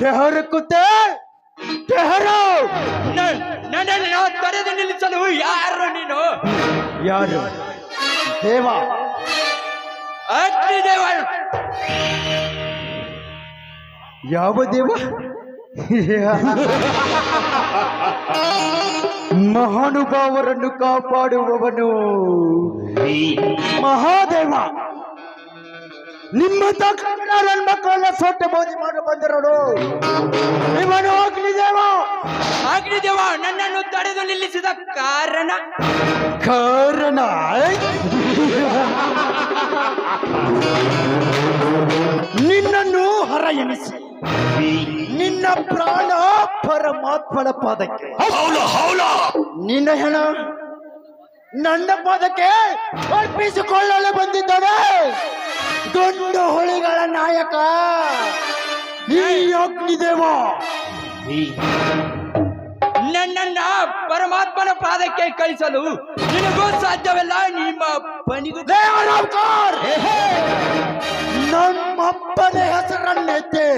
ठहर कुत्ते ठहरो ನನ್ನನ್ನು ತಡೆದು ನಿಲ್ಲಿಸಲು ಯಾರು ನೀನು? ಯಾರು? ದೇವ, ಅಗ್ನಿದೇವ. ಯಾವ ದೇವ? ಮಹಾನುಭಾವರನ್ನು ಕಾಪಾಡುವವನು ಮಹಾದೇವ. ನಿಮ್ಮ ನನ್ನ ಮಕ್ಕಳೆಲ್ಲ ಸೊಟ್ಟ ಬೋಧಿ ಮಾಡಿ ಬಂದಿರೋರು ಇವನು ಅಗ್ನಿದೇವ. ಅಗ್ನಿದೇವ ನನ್ನನ್ನು ತಡೆದು ನಿಲ್ಲಿಸಿದ ಕಾರಣ ನಿನ್ನನ್ನು ಹರ ಎನಿಸಿ ನಿನ್ನ ಪ್ರಾಣ ಪರಮಾತ್ಮನ ಪಾದಕ್ಕೆ, ನಿನ್ನ ಹೆಣ ನನ್ನ ಪಾದಕ್ಕೆ ಅರ್ಪಿಸಿಕೊಳ್ಳಲು ಬಂದಿದ್ದಾನೆ ಗಂಡು ಹುಳಿಗಳ ನಾಯಕ ಈ ಅಗ್ನಿದೇವ. ನನ್ನನ್ನ ಪರಮಾತ್ಮನ ಪಾದಕ್ಕೆ ಕಳಿಸಲು ನಿನಗೂ ಸಾಧ್ಯವಿಲ್ಲ, ನಿಮ್ಮ ಅಪ್ಪನಿಗೂ. ನಮ್ಮಪ್ಪನ ಹೆಸರನ್ನೆತ್ತೆ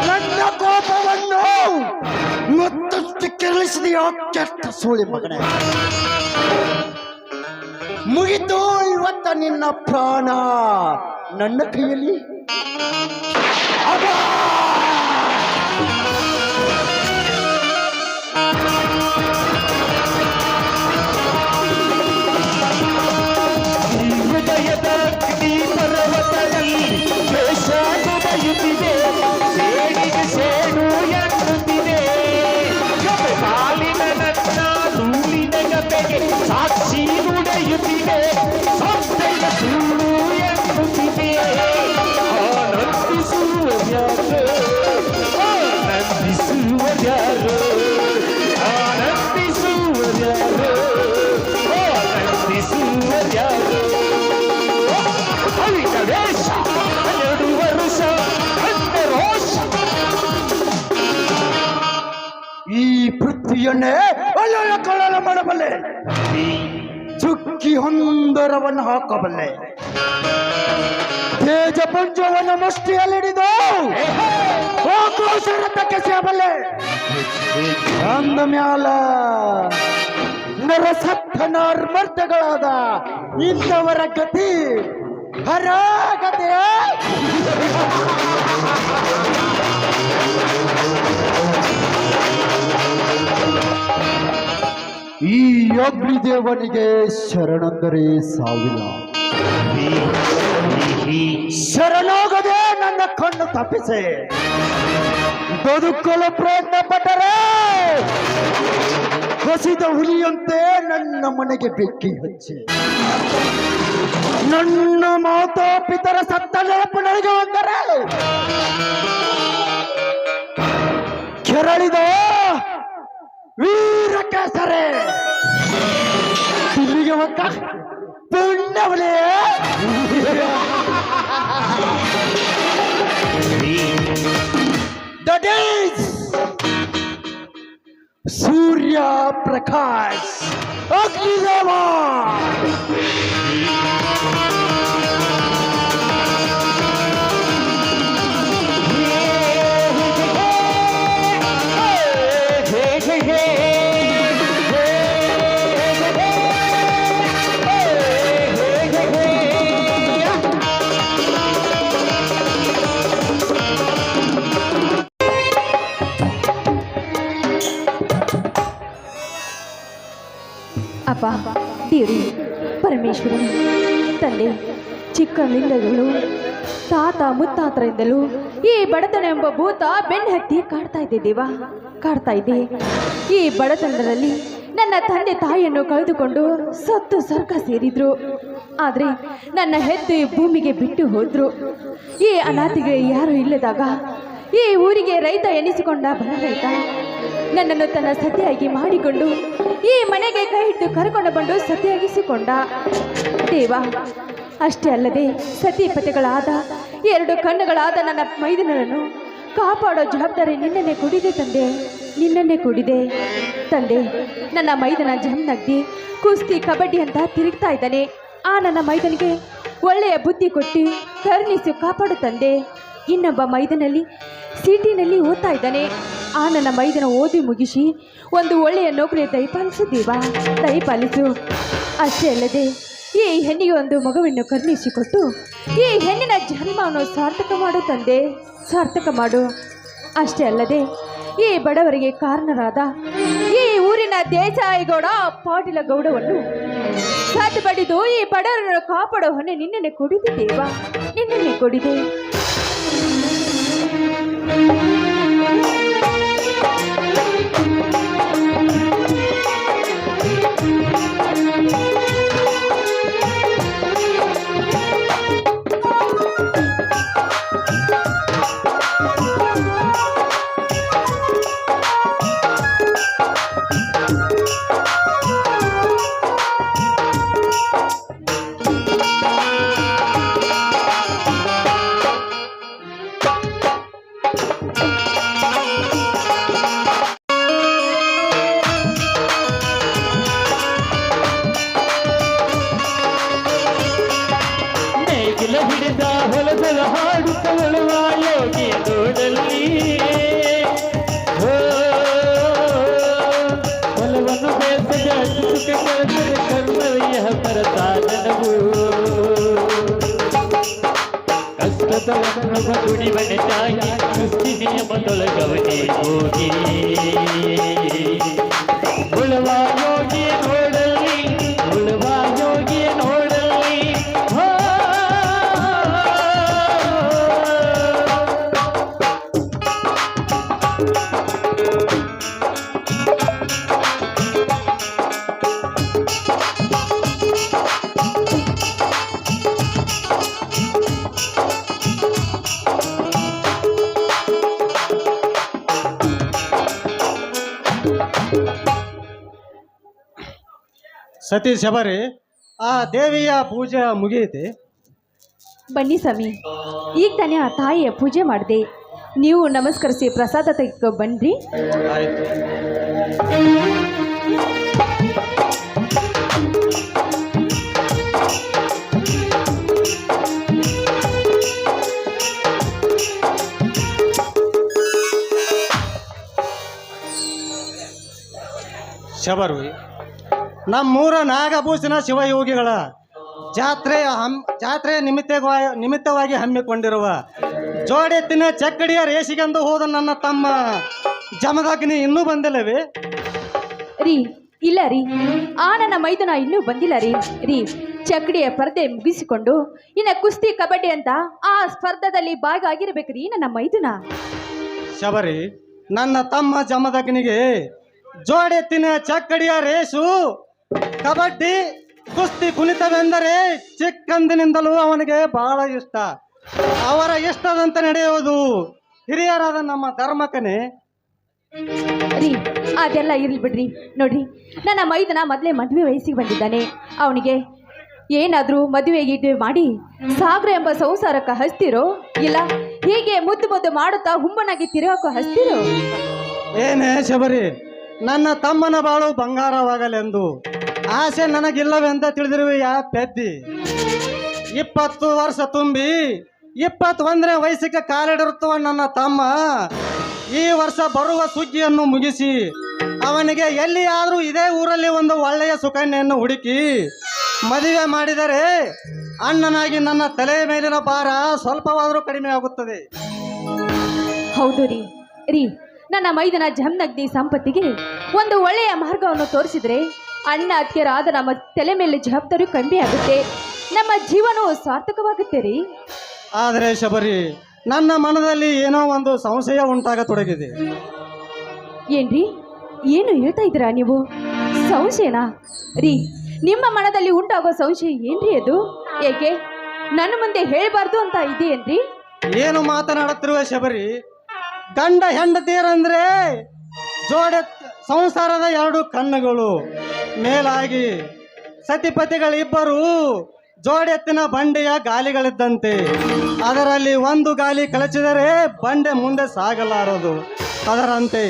ನನ್ನ ಕೋಪವನ್ನು ಮತ್ತಷ್ಟು ಕೆರಳಿಸಿದೆಯೋ ಕೆಟ್ಟ ಸೂಳಿ ಮಗನೇ. ಮುಗಿತು ಇವತ್ತ ನಿನ್ನ ಪ್ರಾಣ ನನ್ನ ಕೈಯಲ್ಲಿ. ಹೃದಯದ ಅಗ್ನಿ ಪರ್ವತದಲ್ಲಿ ದ್ವೇಷಯುತ್ತಿದೆ, ಸೇಡಿಗೆ ಸೇಡು ಎನ್ನುತ್ತಿದೆ. ಕಾಲಿನ ನನ್ನ ನೂಲಿನ ಗತೆಗೆ ಸಾಕ್ಷಿ ನುಡಿಯುತ್ತಿದೆ, ಸಂತೆಯ ಸುಳ್ಳು ಎನ್ನುತ್ತಿದೆ. ಆನಂದಿಸುವರ್ಯಾರು, ಆನಂದಿಸುವರ್ಯಾರು, ಆನಂದಿಸುವರ್ಯಾರು, ಆನಂದಿಸುವರ್ಯಾರು. ಅವಿತ ವೇಷ 2 ವರುಷ ಅಂದ ರೋಷ. ಈ ಪೃಥ್ವಿಯನ್ನೇ ಅಲ್ಲಕೊಳ್ಳಲು ಮಾಡಬಲ್ಲೆ, ಚುಕ್ಕಿ ಹೊಂದರವನ್ನು ಹಾಕಬಲ್ಲೆ, ತೇಜ ಪುಂಜವನ್ನು ಮುಷ್ಟಿಯಲ್ಲಿಡಿದು ಆಕಾಶರಥಕ್ಕೆ ಸೇಬಲ್ಲೆ. ಅಂದ ಮ್ಯಾಲ ನರಸತ್ತ ನರ್ಮರ್ದಗಳಾದ ಇಂಥವರ ಗತಿ ಹರಾಗತೆ. ಈ ಅಗ್ನಿದೇವನಿಗೆ ಶರಣಂದರೆ ಸಾವಿಲ್ಲ, ಶರಣಾಗದೆ ನನ್ನ ಕಣ್ಣು ತಪ್ಪಿಸೆ. ಬದುಕಲು ಪ್ರಯತ್ನ ಪಟ್ಟರೆ ಹಸಿದ ಹುಲಿಯಂತೆ ನನ್ನ ಮನೆಗೆ ಬೆಕ್ಕಿ ಹಚ್ಚಿ, ನನ್ನ ಮಾತಾ ಪಿತರ ಸತ್ತ ನೆನಪು ನನಗೆ ಬಂದರೆ ಕೆರಳಿದ ವೀರ ಕೇಸರೆ ಇಲ್ಲಿಗೆ ಒಕ್ಕ ಪುಣ್ಯವಲೇ. That is Surya Prakash Agnideva. ಅಪ್ಪ ದೇವ್ರಿ ಪರಮೇಶ್ವರ ತಂದೆ, ಚಿಕ್ಕನಿಂದಲೂ ತಾತ ಮುತ್ತಾತರಿಂದಲೂ ಈ ಬಡತನ ಎಂಬ ಭೂತ ಬೆನ್ನು ಹತ್ತಿ ಕಾಡ್ತಾ ಇದೆ ದೇವ, ಕಾಡ್ತಾ ಇದೆ. ಈ ಬಡತನದಲ್ಲಿ ನನ್ನ ತಂದೆ ತಾಯಿಯನ್ನು ಕಳೆದುಕೊಂಡು ಸತ್ತು ಸ್ವರ್ಗ ಸೇರಿದ್ರು. ಆದರೆ ನನ್ನ ಹೆತ್ತು ಭೂಮಿಗೆ ಬಿಟ್ಟು ಹೋದ್ರು. ಈ ಅನಾಥಿಗೆ ಯಾರು ಇಲ್ಲದಾಗ ಈ ಊರಿಗೆ ರೈತ ಎನಿಸಿಕೊಂಡ ಬಡ ರೈತ ನನ್ನನ್ನು ತನ್ನ ಸತಿಯಾಗಿ ಮಾಡಿಕೊಂಡು ಈ ಮನೆಗೆ ಕೈ ಹಿಡಿದು ಕರ್ಕೊಂಡು ಬಂದು ಸತಿಯಾಗಿಸಿಕೊಂಡ ದೇವ. ಅಷ್ಟೇ ಅಲ್ಲದೆ ಸತಿಪತಿಗಳಾದ 2 ಕಣ್ಣುಗಳಾದ ನನ್ನ ಮೈದನರನ್ನು ಕಾಪಾಡೋ ಜವಾಬ್ದಾರಿ ನಿನ್ನನ್ನೇ ಕೊಡಿದೆ ತಂದೆ, ನಿನ್ನನ್ನೇ ಕೊಡಿದೆ ತಂದೆ. ನನ್ನ ಮೈದನ ಜಮ್ನಗ್ದಿ ಕುಸ್ತಿ ಕಬಡ್ಡಿ ಅಂತ ತಿರುಗ್ತಾ ಇದ್ದಾನೆ. ಆ ನನ್ನ ಮೈದನಿಗೆ ಒಳ್ಳೆಯ ಬುದ್ಧಿ ಕೊಟ್ಟು ಕರುಣಿಸಿ ಕಾಪಾಡು ತಂದೆ. ಇನ್ನೊಬ್ಬ ಮೈದನಲ್ಲಿ ಸಿಟಿನಲ್ಲಿ ಓದ್ತಾ ಇದ್ದಾನೆ. ಆ ನನ್ನ ಮೈದನ ಓದಿ ಮುಗಿಸಿ ಒಂದು ಒಳ್ಳೆಯ ನೌಕರಿ ದಯಪಾಲಿಸು ದೇವ, ದಯಪಾಲಿಸು. ಅಷ್ಟೇ ಅಲ್ಲದೆ ಈ ಹೆಣ್ಣಿಗೆ ಒಂದು ಮಗುವನ್ನು ಕರುಣಿಸಿಕೊಟ್ಟು ಈ ಹೆಣ್ಣಿನ ಜನ್ಮವನ್ನು ಸಾರ್ಥಕ ಮಾಡು ತಂದೆ, ಸಾರ್ಥಕ ಮಾಡು. ಅಷ್ಟೇ ಅಲ್ಲದೆ ಈ ಬಡವರಿಗೆ ಕಾರಣರಾದ ಈ ಊರಿನ ದೇಸಾಯಿಗೌಡ ಪಾಟೀಲ ಗೌಡವನ್ನು ಸದ್ದು ಬಡಿದು ಈ ಬಡವರನ್ನು ಕಾಪಾಡೋ ಹೊಣೆ ನಿನ್ನೆ ಕೊಡಿದೆ ದೇವ, ನಿನ್ನೆ ಕೊಡಿದೆ. ನೇಗಿಲ ಹಿಡಿದ ಹೊಲದಲ ಹಾಡುತ್ತಳುವ ಯೋಗಿ ನೋಡಲ್ಲಿ ಹೊಲವನ್ನು ಬೇಸದ ಸುಖ ಕಳೆದರೆ ಕರ್ಮವಯ್ಯ ಪರಸಾಧನವು ಕಷ್ಟದ ದುಡಿ ಬಣೆತಾಗಿ ಸೃಷ್ಟಿ ನಿಯಮದೊಳಗವನೇ ಹೋಗಿ ಉಳುವ ಯೋಗಿ ನೋಡಲ್ಲಿ, ಉಳುವ ಯೋಗಿ ನೋಡಲ್ಲಿ. ಸತೀಶ್ ಶಬರಿ, ಆ ದೇವಿಯ ಪೂಜೆ ಮುಗಿಯಿತೆ. ಬನ್ನಿ ಸ್ವಾಮಿ, ಈಗ ತಾನೇ ಆ ತಾಯಿಯ ಪೂಜೆ ಮಾಡಿದೆ. ನೀವು ನಮಸ್ಕರಿಸಿ ಪ್ರಸಾದ ತೆಗೆದುಕೊ ಬನ್ನಿರಿ. ಆಯ್ತು. ಶಬರು, ನಮ್ಮೂರ ನಾಗಭೂಷಣ ಶಿವಯೋಗಿಗಳ ಜಾತ್ರೆಯ ನಿಮಿತ್ತವಾಗಿ ಹಮ್ಮಿಕೊಂಡಿರುವ ಜೋಡೆತ್ತಿನ ಚಕ್ಕಡಿಯ ರೇಸಿಗೆಂದು ಹೋದ ನನ್ನ ತಮ್ಮ ಜಮದಗ್ನಿ ಇನ್ನೂ ಬಂದಿಲ್ಲವೇ? ರೀ, ಇಲ್ಲ ರೀ, ಆ ನನ್ನ ಮೈದುನ ಇನ್ನೂ ಬಂದಿಲ್ಲ ರೀ. ಚಕ್ಕಡಿಯ ಸ್ಪರ್ಧೆ ಮುಗಿಸಿಕೊಂಡು ಇನ್ನು ಕುಸ್ತಿ ಕಬಡ್ಡಿ ಅಂತ ಆ ಸ್ಪರ್ಧದಲ್ಲಿ ಭಾಗಿಯಾಗಿರ್ಬೇಕ್ರಿ ನನ್ನ ಮೈದುನ. ಶಬರಿ, ನನ್ನ ತಮ್ಮ ಜಮದಗ್ನಿಗೆ ಜೋಡೆತ್ತಿನ ಚಕ್ಕಡಿಯ ರೇಸು, ಕಬಡ್ಡಿ, ಕುಸ್ತಿ ಕುಣಿತವೆಂದರೆ ಚಿಕ್ಕಂದಿನಿಂದಲೂ ಅವನಿಗೆ ಬಹಳ ಇಷ್ಟ. ಅವರ ಇಷ್ಟದಂತೆ ನಡೆಯುವುದು ಹಿರಿಯರಾದ ನಮ್ಮ ಧರ್ಮಕ್ಕನೇ. ರೀ, ಅದೆಲ್ಲ ಇರ್ಲಿ ಬಿಡ್ರಿ. ನೋಡ್ರಿ, ನನ್ನ ಮೈದನ ಮೊದಲೇ ಮದುವೆ ವಯಸ್ಸಿಗೆ ಬಂದಿದ್ದಾನೆ. ಅವನಿಗೆ ಏನಾದರೂ ಮದುವೆ ಗಿಡುವೆ ಮಾಡಿ ಸಾಗರ ಎಂಬ ಸಂಸಾರಕ್ಕೆ ಹಸ್ತಿರೋ, ಇಲ್ಲ ಹೀಗೆ ಮುದ್ದು ಮಾಡುತ್ತಾ ಹುಮ್ಮನಾಗಿ ತಿರುಗಕ್ಕೂ ಹಸ್ತಿರೋ? ಏನೇ ಶಬರಿ, ನನ್ನ ತಮ್ಮನ ಬಾಳು ಬಂಗಾರವಾಗಲೆಂದು ಆಸೆ ನನಗಿಲ್ಲವೆಂತ ತಿಳಿದಿರುವೆಯಾ ಪೆದ್ದಿ? 20 ವರ್ಷ ತುಂಬಿ 21ನೇ ವಯಸ್ಸಿಗೆ ಕಾಲಿಡಿರುತ್ತವ ನನ್ನ ತಮ್ಮ ಈ ವರ್ಷ ಬರುವ ಸುಗ್ಗಿಯನ್ನು ಮುಗಿಸಿ ಅವನಿಗೆ ಎಲ್ಲಿಯಾದರೂ ಇದೇ ಊರಲ್ಲಿ ಒಂದು ಒಳ್ಳೆಯ ಸುಕನ್ಯೆಯನ್ನು ಹುಡುಕಿ ಮದುವೆ ಮಾಡಿದರೆ ಅಣ್ಣನಾಗಿ ನನ್ನ ತಲೆಯ ಮೇಲಿನ ಭಾರ ಸ್ವಲ್ಪವಾದರೂ ಕಡಿಮೆ ಆಗುತ್ತದೆ. ಹೌದು ರೀ, ನನ್ನ ಮೈದನ ಜಮದಗ್ನಿ ಸಂಪತ್ತಿಗೆ ಒಂದು ಒಳ್ಳೆಯ ಮಾರ್ಗವನ್ನು ತೋರಿಸಿದ್ರೆ ಅಣ್ಣ ಅತ್ತಿಯರಾದ ನಮ್ಮ ತಲೆ ಮೇಲೆ ಜವಾಬ್ದಾರಿ ಕಮ್ಮಿ ಆಗುತ್ತೆ, ನಮ್ಮ ಜೀವನವು ಸಾರ್ಥಕವಾಗುತ್ತೆ ರೀ. ಆದರೆ ಶಬರಿ, ನನ್ನ ಮನದಲ್ಲಿ ಏನೋ ಒಂದು ಸಂಶಯ ಉಂಟಾಗತೊಡಗಿದೆ. ಏನ್ರಿ, ಏನು ಹೇಳ್ತಾ ಇದ್ದೀರಾ ನೀವು? ಸಂಶಯನಾ ರೀ? ನಿಮ್ಮ ಮನದಲ್ಲಿ ಉಂಟಾಗೋ ಸಂಶಯ ಏನ್ರಿ ಅದು? ಏಕೆ ನನ್ನ ಮುಂದೆ ಹೇಳಬಾರ್ದು ಅಂತ ಇದೆಯೇನ್ರಿ? ಏನು ಮಾತನಾಡುತ್ತಿರುವ ಶಬರಿ? ಗಂಡ ಹೆಂಡತಿಯರಂದ್ರೆ ಜೋಡೆ ಸಂಸಾರದ 2 ಕಣ್ಣುಗಳು. ಮೇಲಾಗಿ ಸತಿಪತಿಗಳಿಬ್ಬರು ಜೋಡೆತ್ತಿನ ಬಂಡೆಯ ಗಾಲಿಗಳಿದ್ದಂತೆ. ಅದರಲ್ಲಿ ಒಂದು ಗಾಲಿ ಕಳಚಿದರೆ ಬಂಡೆ ಮುಂದೆ ಸಾಗಲಾರದು. ಅದರಂತೆ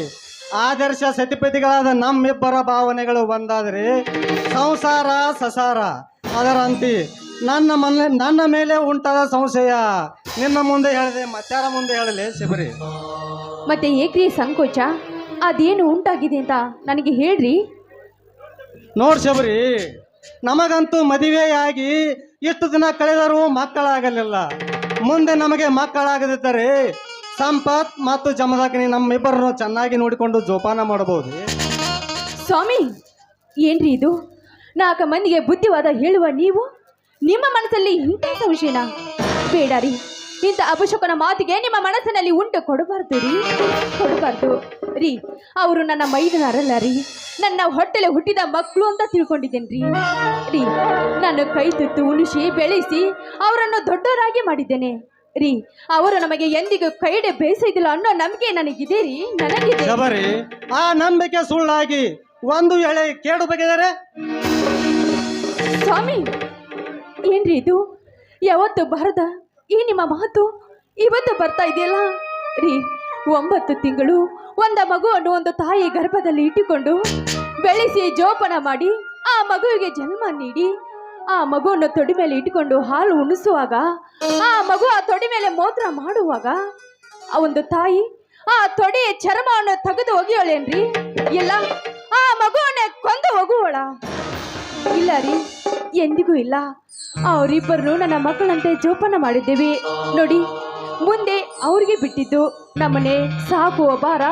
ಆದರ್ಶ ಸತಿಪತಿಗಳಾದ ನಮ್ಮಿಬ್ಬರ ಭಾವನೆಗಳು ಒಂದಾದರೆ ಸಂಸಾರ ಸಸಾರ. ಅದರಂತೆ ನನ್ನ ಮೇಲೆ ಉಂಟಾದ ಸಂಶಯ ನಿನ್ನ ಮುಂದೆ ಹೇಳಿದೆ, ಮತ್ತಾರ ಮುಂದೆ ಹೇಳಲೆ ಶಬರಿ? ಮತ್ತೆ ಏಕ್ರಿ ಸಂಕೋಚ? ಅದೇನು ಉಂಟಾಗಿದೆ ಅಂತ ನನಗೆ ಹೇಳ್ರಿ. ನೋಡ್ ಶಬರಿ, ನಮಗಂತೂ ಮದುವೆಯಾಗಿ ಇಷ್ಟು ದಿನ ಕಳೆದರೂ ಮಕ್ಕಳಾಗಲಿಲ್ಲ. ಮುಂದೆ ನಮಗೆ ಮಕ್ಕಳಾಗದಿದ್ದರೆ ಸಂಪತ್ ಮತ್ತು ಜಮದಗ್ನಿ ನಮ್ಮಿಬ್ಬರನ್ನು ಚೆನ್ನಾಗಿ ನೋಡಿಕೊಂಡು ಜೋಪಾನ ಮಾಡಬಹುದು. ಸ್ವಾಮಿ, ಏನ್ರಿ ಇದು? 4 ಮಂದಿಗೆ ಬುದ್ಧಿವಾದ ಹೇಳುವ ನೀವು ನಿಮ್ಮ ಮನಸ್ಸಲ್ಲಿ ಇಂಥ ಸಂಶಯನ? ಬೇಡ ರೀ, ಇಂಥ ಅಪಶಕನ ಮಾತಿಗೆ ನಿಮ್ಮ ಮನಸ್ಸಿನಲ್ಲಿ ಉಂಟು ಕೊಡಬಾರ್ದು ರೀ, ಕೊಡಬಾರ್ದು ರೀ. ಅವರು ನನ್ನ ಮೈದನರಲ್ಲ ರೀ, ನನ್ನ ಹೊಟ್ಟೆಲೆ ಹುಟ್ಟಿದ ಮಕ್ಕಳು ಅಂತ ತಿಳ್ಕೊಂಡಿದ್ದೇನೆ ರೀ. ನಾನು ಕೈ ತುತ್ತು ಉಣಿಸಿ ಬೆಳೆಸಿ ಅವರನ್ನು ದೊಡ್ಡವರಾಗಿ ಮಾಡಿದ್ದೇನೆ ರೀ. ಅವರು ನಮಗೆ ಎಂದಿಗೂ ಕೈಡೆ ಬೇಯಿಸಿದಿಲ್ಲ ಅನ್ನೋ ನಂಬಿಕೆ ನನಗಿದೆ ರೀ, ನನಗಿದೆ. ಶಬರಿ, ಆ ನಂಬಿಕೆ ಸುಳ್ಳಾಗಿ ಒಂದು ಎಳೆ ಕೇಡು ಬಗೆದರೆ? ಸ್ವಾಮಿ, ಏನ್ರಿ ಇದು? ಯಾವತ್ತು ಬರದ ಈ ನಿಮ್ಮ ಮಾತು ಇವತ್ತು ಬರ್ತಾ ಇದೆಯಲ್ಲ ರೀ. 9 ತಿಂಗಳು ಒಂದು ಮಗುವನ್ನು ಒಂದು ತಾಯಿ ಗರ್ಭದಲ್ಲಿ ಇಟ್ಟುಕೊಂಡು ಬೆಳೆಸಿ ಜೋಪಾನ ಮಾಡಿ ಆ ಮಗುವಿಗೆ ಜನ್ಮ ನೀಡಿ ಆ ಮಗುವನ್ನು ತೊಡಿ ಮೇಲೆ ಇಟ್ಟುಕೊಂಡು ಹಾಲು ಉಣಿಸುವಾಗ, ಆ ಮಗು ಆ ತೊಡಿ ಮೇಲೆ ಮೂತ್ರ ಮಾಡುವಾಗ ಆ ಒಂದು ತಾಯಿ ಆ ತೊಡೆಯ ಚರ್ಮವನ್ನು ತೆಗೆದು ಒಗೆಯೋಳೇನ್ರಿ? ಇಲ್ಲ, ಆ ಮಗುವನ್ನೇ ಕೊಂದು ಹೋಗುವಳ? ಇಲ್ಲ ರೀ, ಎಂದಿಗೂ ಇಲ್ಲ. ಅವರಿಬ್ಬರು ನನ್ನ ಮಕ್ಕಳಂತೆ ಜೋಪಾನ ಮಾಡಿದ್ದೇವೆ ನೋಡಿ. ಮುಂದೆ ಅವ್ರಿಗೆ ಬಿಟ್ಟಿದ್ದು ನಮ್ಮನೆ ಸಾಕುವ ಭಾರ,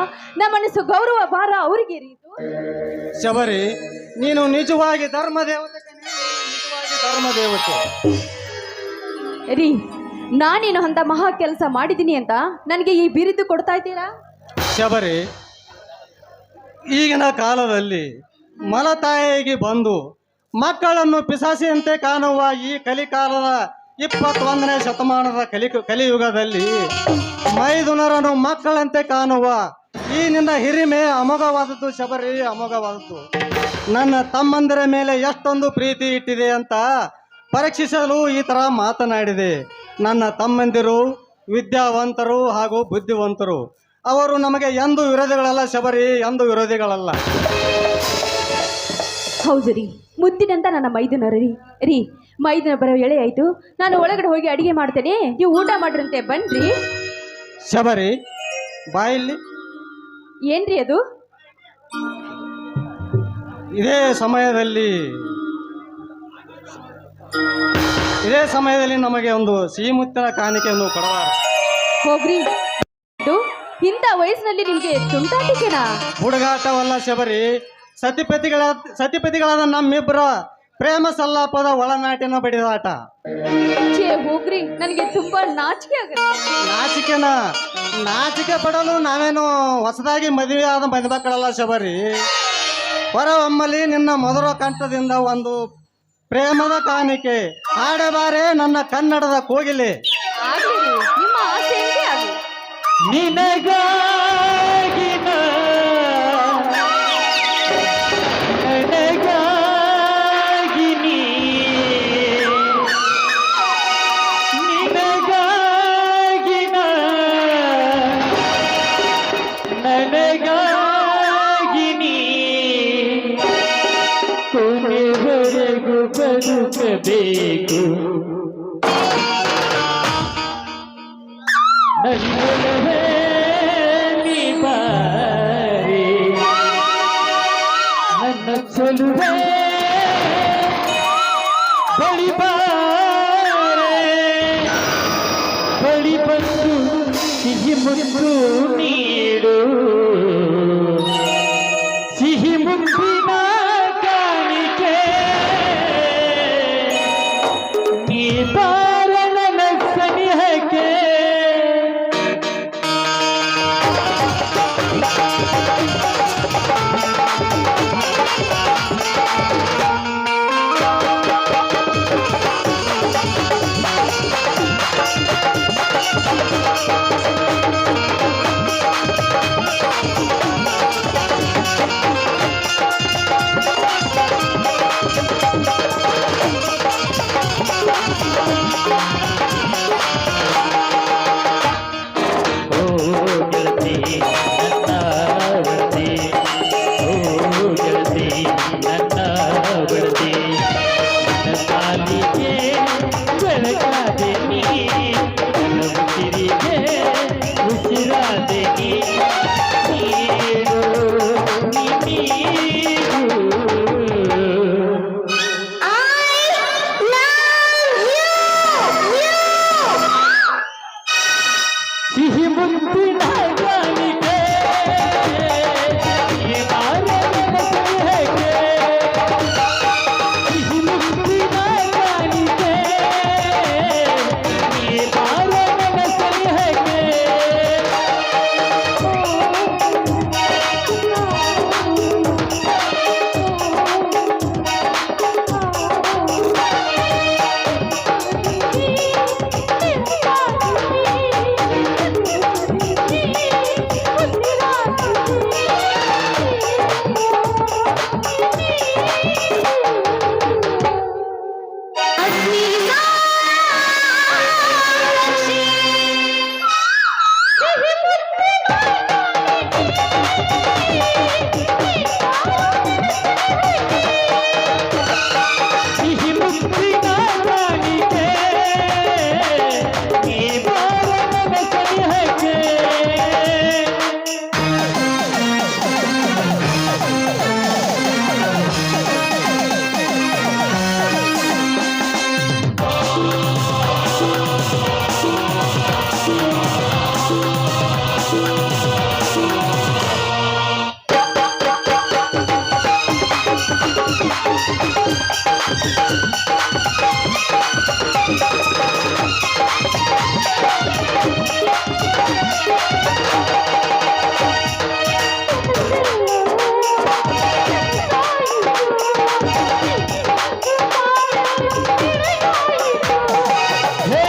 ನಮ್ಮನೆ ಗೌರವ ಭಾರ ಅವರಿಗೆ ರೀ. ಶಬರಿ, ನೀನು ನಿಜವಾಗಿ ಧರ್ಮದೇವತೆ, ನಿಜವಾಗಿ ಧರ್ಮದೇವತೆ ರೀ. ನಾನೇನು ಅಂತ ಮಹಾ ಕೆಲಸ ಮಾಡಿದ್ದೀನಿ ಅಂತ ನನಗೆ ಈ ಬಿರುದು ಕೊಡ್ತಾ ಇದ್ದೀರಾ? ಶಬರಿ, ಈಗಿನ ಕಾಲದಲ್ಲಿ ಮಲತಾಯಿಗೆ ಬಂದು ಮಕ್ಕಳನ್ನು ಪಿಸಾಸಿಯಂತೆ ಕಾಣುವ ಈ ಕಲಿಕಾಲದ 21ನೇ ಶತಮಾನದ ಕಲಿಯುಗದಲ್ಲಿ ಮೈದುನರನ್ನು ಮಕ್ಕಳಂತೆ ಕಾಣುವ ಈ ನಿನ್ನ ಹಿರಿಮೆ ಅಮೋಘವಾದದ್ದು ಶಬರಿ, ಅಮೋಘವಾದದ್ದು. ನನ್ನ ತಮ್ಮಂದಿರ ಮೇಲೆ ಎಷ್ಟೊಂದು ಪ್ರೀತಿ ಇಟ್ಟಿದೆ ಅಂತ ಪರೀಕ್ಷಿಸಲು ಈ ಥರ ಮಾತನಾಡಿದೆ. ನನ್ನ ತಮ್ಮಂದಿರು ವಿದ್ಯಾವಂತರು ಹಾಗೂ ಬುದ್ಧಿವಂತರು. ಅವರು ನಮಗೆ ಎಂದು ವಿರೋಧಿಗಳಲ್ಲ ಶಬರಿ, ಎಂದು ವಿರೋಧಿಗಳಲ್ಲ. ಹೌದು ರೀ, ಮುದ್ದಿನಂತ ನನ್ನ ಮೈದುನರು ರೀ. ಮೈದುನ ಬರೋ ಎಳೆ ಆಯಿತು, ನಾನು ಒಳಗಡೆ ಹೋಗಿ ಅಡಿಗೆ ಮಾಡ್ತೇನೆ, ನೀವು ಊಟ ಮಾಡ್ರಂತೆ ಬನ್ರಿ. ಶಬರಿ, ಬಾಯಲ್ಲಿ ಏನ್ರಿ ಅದು? ಇದೇ ಸಮಯದಲ್ಲಿ ನಮಗೆ ಒಂದು ಸಿಹಿ ಮುತ್ತಿನ ಕಾಣಿಕೆಯನ್ನು ಕೊಡಬಾರ. ಹೋಗ್ರಿ, ಇಂಥ ವಯಸ್ಸಿನಲ್ಲಿ ನಿಮ್ಗೆ ತುಂಟಾಟಿಕೆನಾ? ಹುಡುಗಾಟವಲ್ಲ ಶಬರಿ, ಸತಿಪತಿಗಳಾದ ನಮ್ಮಿಬ್ಬರ ಪ್ರೇಮ ಸಲ್ಲಾಪದ ಒಳನಾಟಿನ ಬಡಿದಾಟ. ಹೋಗ್ರಿ, ನನಗೆ ತುಂಬಾ ನಾಚಿಕೆ ಆಗುತ್ತೆ. ನಾಚಿಕೆ ಪಡಲು ನಾವೇನು ಹೊಸದಾಗಿ ಮದುವೆ ಆದ ಮದುಮಕ್ಕಳಲ್ಲ ಶಬರಿ. ಹೊರಹೊಮ್ಮಲಿ ನಿನ್ನ ಮಧುರ ಕಂಠದಿಂದ ಒಂದು ಪ್ರೇಮದ ಕಾಣಿಕೆ ಹಾಡಬಾರೆ ನನ್ನ ಕನ್ನಡದ ಕೋಗಿಲೆ. ಆಗ್ಲಿ ರೀ, ನಿಮ್ಮ ಆಸೆ ಏನೇ ಆಗ್ಲಿ. ನಿನಗಾಗಿ ನನಗಾಗಿ ನಿನಗಾಗಿ ನನಗಾಗಿ ಕೊನೆವರೆಗೂ ಬದುಕಬೇಕು. ನನ್ನೊಲವೇ ನೀ ಬಾರೆ, ನನ್ನ ಚೆಲುವೆ ಬಳಿ ಬಾರೆ, ಬಳಿ ಬಂದು ಸಿಹಿ ಮುತ್ತು ನೀಡು, ಸಿಹಿ ಮುತ್ತಿನ ಕಾಣಿಕೆ ನೀ ಬಾರ ನನ್ನ ಸನಿಹಕ್ಕೆ. ಮುತ್ತಿನ ಕಾಣಿಕೆ ಈ ಬಾರ ನನ್ನ ಸನಿಹಕ್ಕೆ ಸಿಹಿ ಮುತ್ತಿನ ಕಾಣಿಕೆ ಈ ಬಾರ ನನ್ನ ಸನಿಹಕ್ಕೆ ಸಿಹಿ ಮುತ್ತಿನ ಕಾಣಿಕೆ ಈ ಬಾರ ನನ್ನ ಸನಿಹಕ್ಕೆ ಹೇ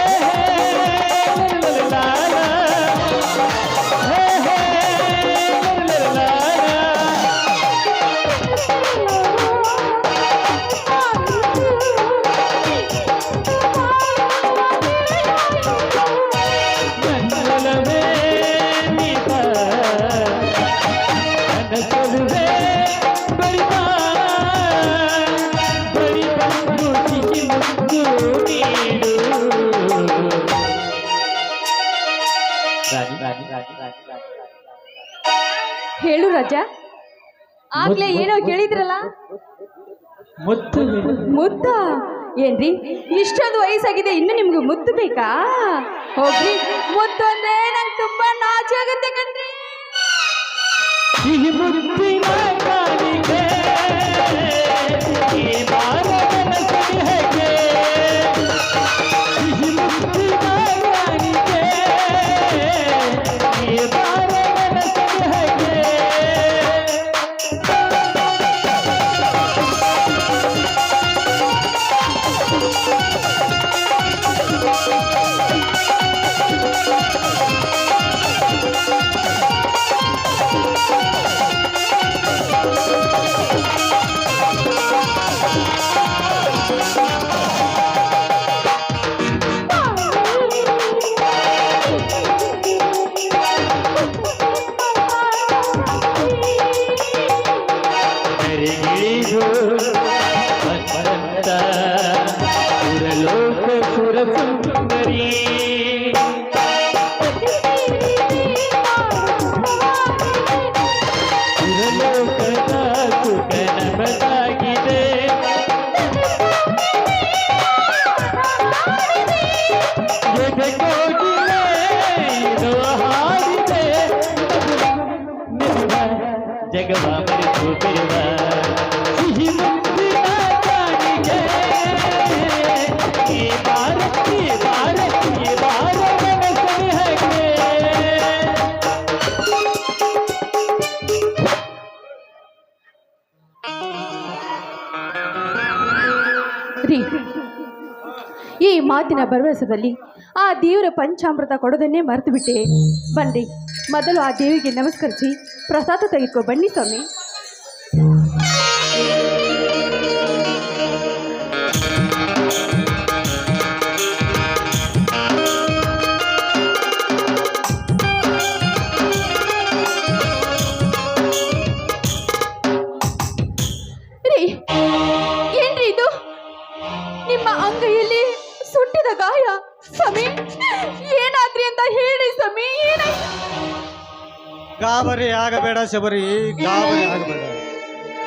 ಲಲಲಾಲ ಹೇ ಲಲಲಾಲ ನನ್ನಲವೇ ನೀತ ನನ್ನ ಸಲುವೆ ಬಳಿತ ಬಳಿ ಬಂದು ಸಿಹಿ ಮುತ್ತು ನೀಡು ಹೇಳು ರಾಜ ಆಗ್ಲೇ ಏನೋ ಕೇಳಿದ್ರಲ್ಲ ಮುತ್ತು ಮುದ್ದ ಏನ್ರಿ ಇಷ್ಟೊಂದು ವಯಸ್ಸಾಗಿದೆ ಇನ್ನು ನಿಮ್ಗೆ ಮುದ್ದು ಬೇಕಾ ಹೋಗ್ರಿ ಮುದ್ದು ಅಂದ್ರೆ ನಂಗೆ ತುಂಬಾ ನಾಚಿ ಆಗುತ್ತೆ ಕಣ್ರಿ ಸಿಹಿ ಮುತ್ತಿನ ಕಾಣಿಕೆ ಈ ಬಾರ ನನ್ನ ಸನಿಹಕ್ಕೆ ಸಿಹಿ ಮುತ್ತಿನ ಕಾಣಿಕೆ ಈ ಬಾರ ನನ್ನ ಸನಿಹಕ್ಕೆ ಕರೆಗಿಳಿದು ಬಂದ ಸುರಲೋಕ ಸುರ ಸುಂದರಿ ಸುರಲೋಕದ ಸುಖನ ಬದಾಗಿದೆ ಎದೆಗೋಗಿಲೆ ಇದು ಹಾಡಿದೆ ನಿನ್ನ ಜಗವ ಮರೆತು ಬಿರುವ ಸಿಹಿ ಮುತ್ತಿನ ಕಾಣಿಕೆ ಈ ಬಾರ ಈ ಬಾರ ಈ ಬಾರ ನನ್ನ ಸನಿಹಕ್ಕೆ ರೀ ಈ ಮಾತಿನ ಭರವಸೆದಲ್ಲಿ ಆ ದೇವರ ಪಂಚಾಮೃತ ಕೊಡೋದನ್ನೇ ಮರೆತು ಬಿಟ್ಟೆ ಬನ್ನಿ ಮೊದಲು ಆ ದೇವಿಗೆ ನಮಸ್ಕರಿಸಿ ಪ್ರಸಾದ ತೆಗೆದುಕೊ ಬನ್ನಿ ಸ್ವಾಮಿ ರೀ ಏನ್ರಿ ಇದು ನಿಮ್ಮ ಅಂಗೈಯಲ್ಲಿ ಸುಟ್ಟಿದ ಗಾಯ ಸ್ವಾಮಿ ಏನಾದ್ರಿ ಅಂತ ಹೇಳಿ ಸ್ವಾಮಿ ಏನಾಯ್ತು ಗಾಬರಿ ಆಗಬೇಡ ಶಬರಿ, ಗಾಬರಿ ಆಗಬೇಡ.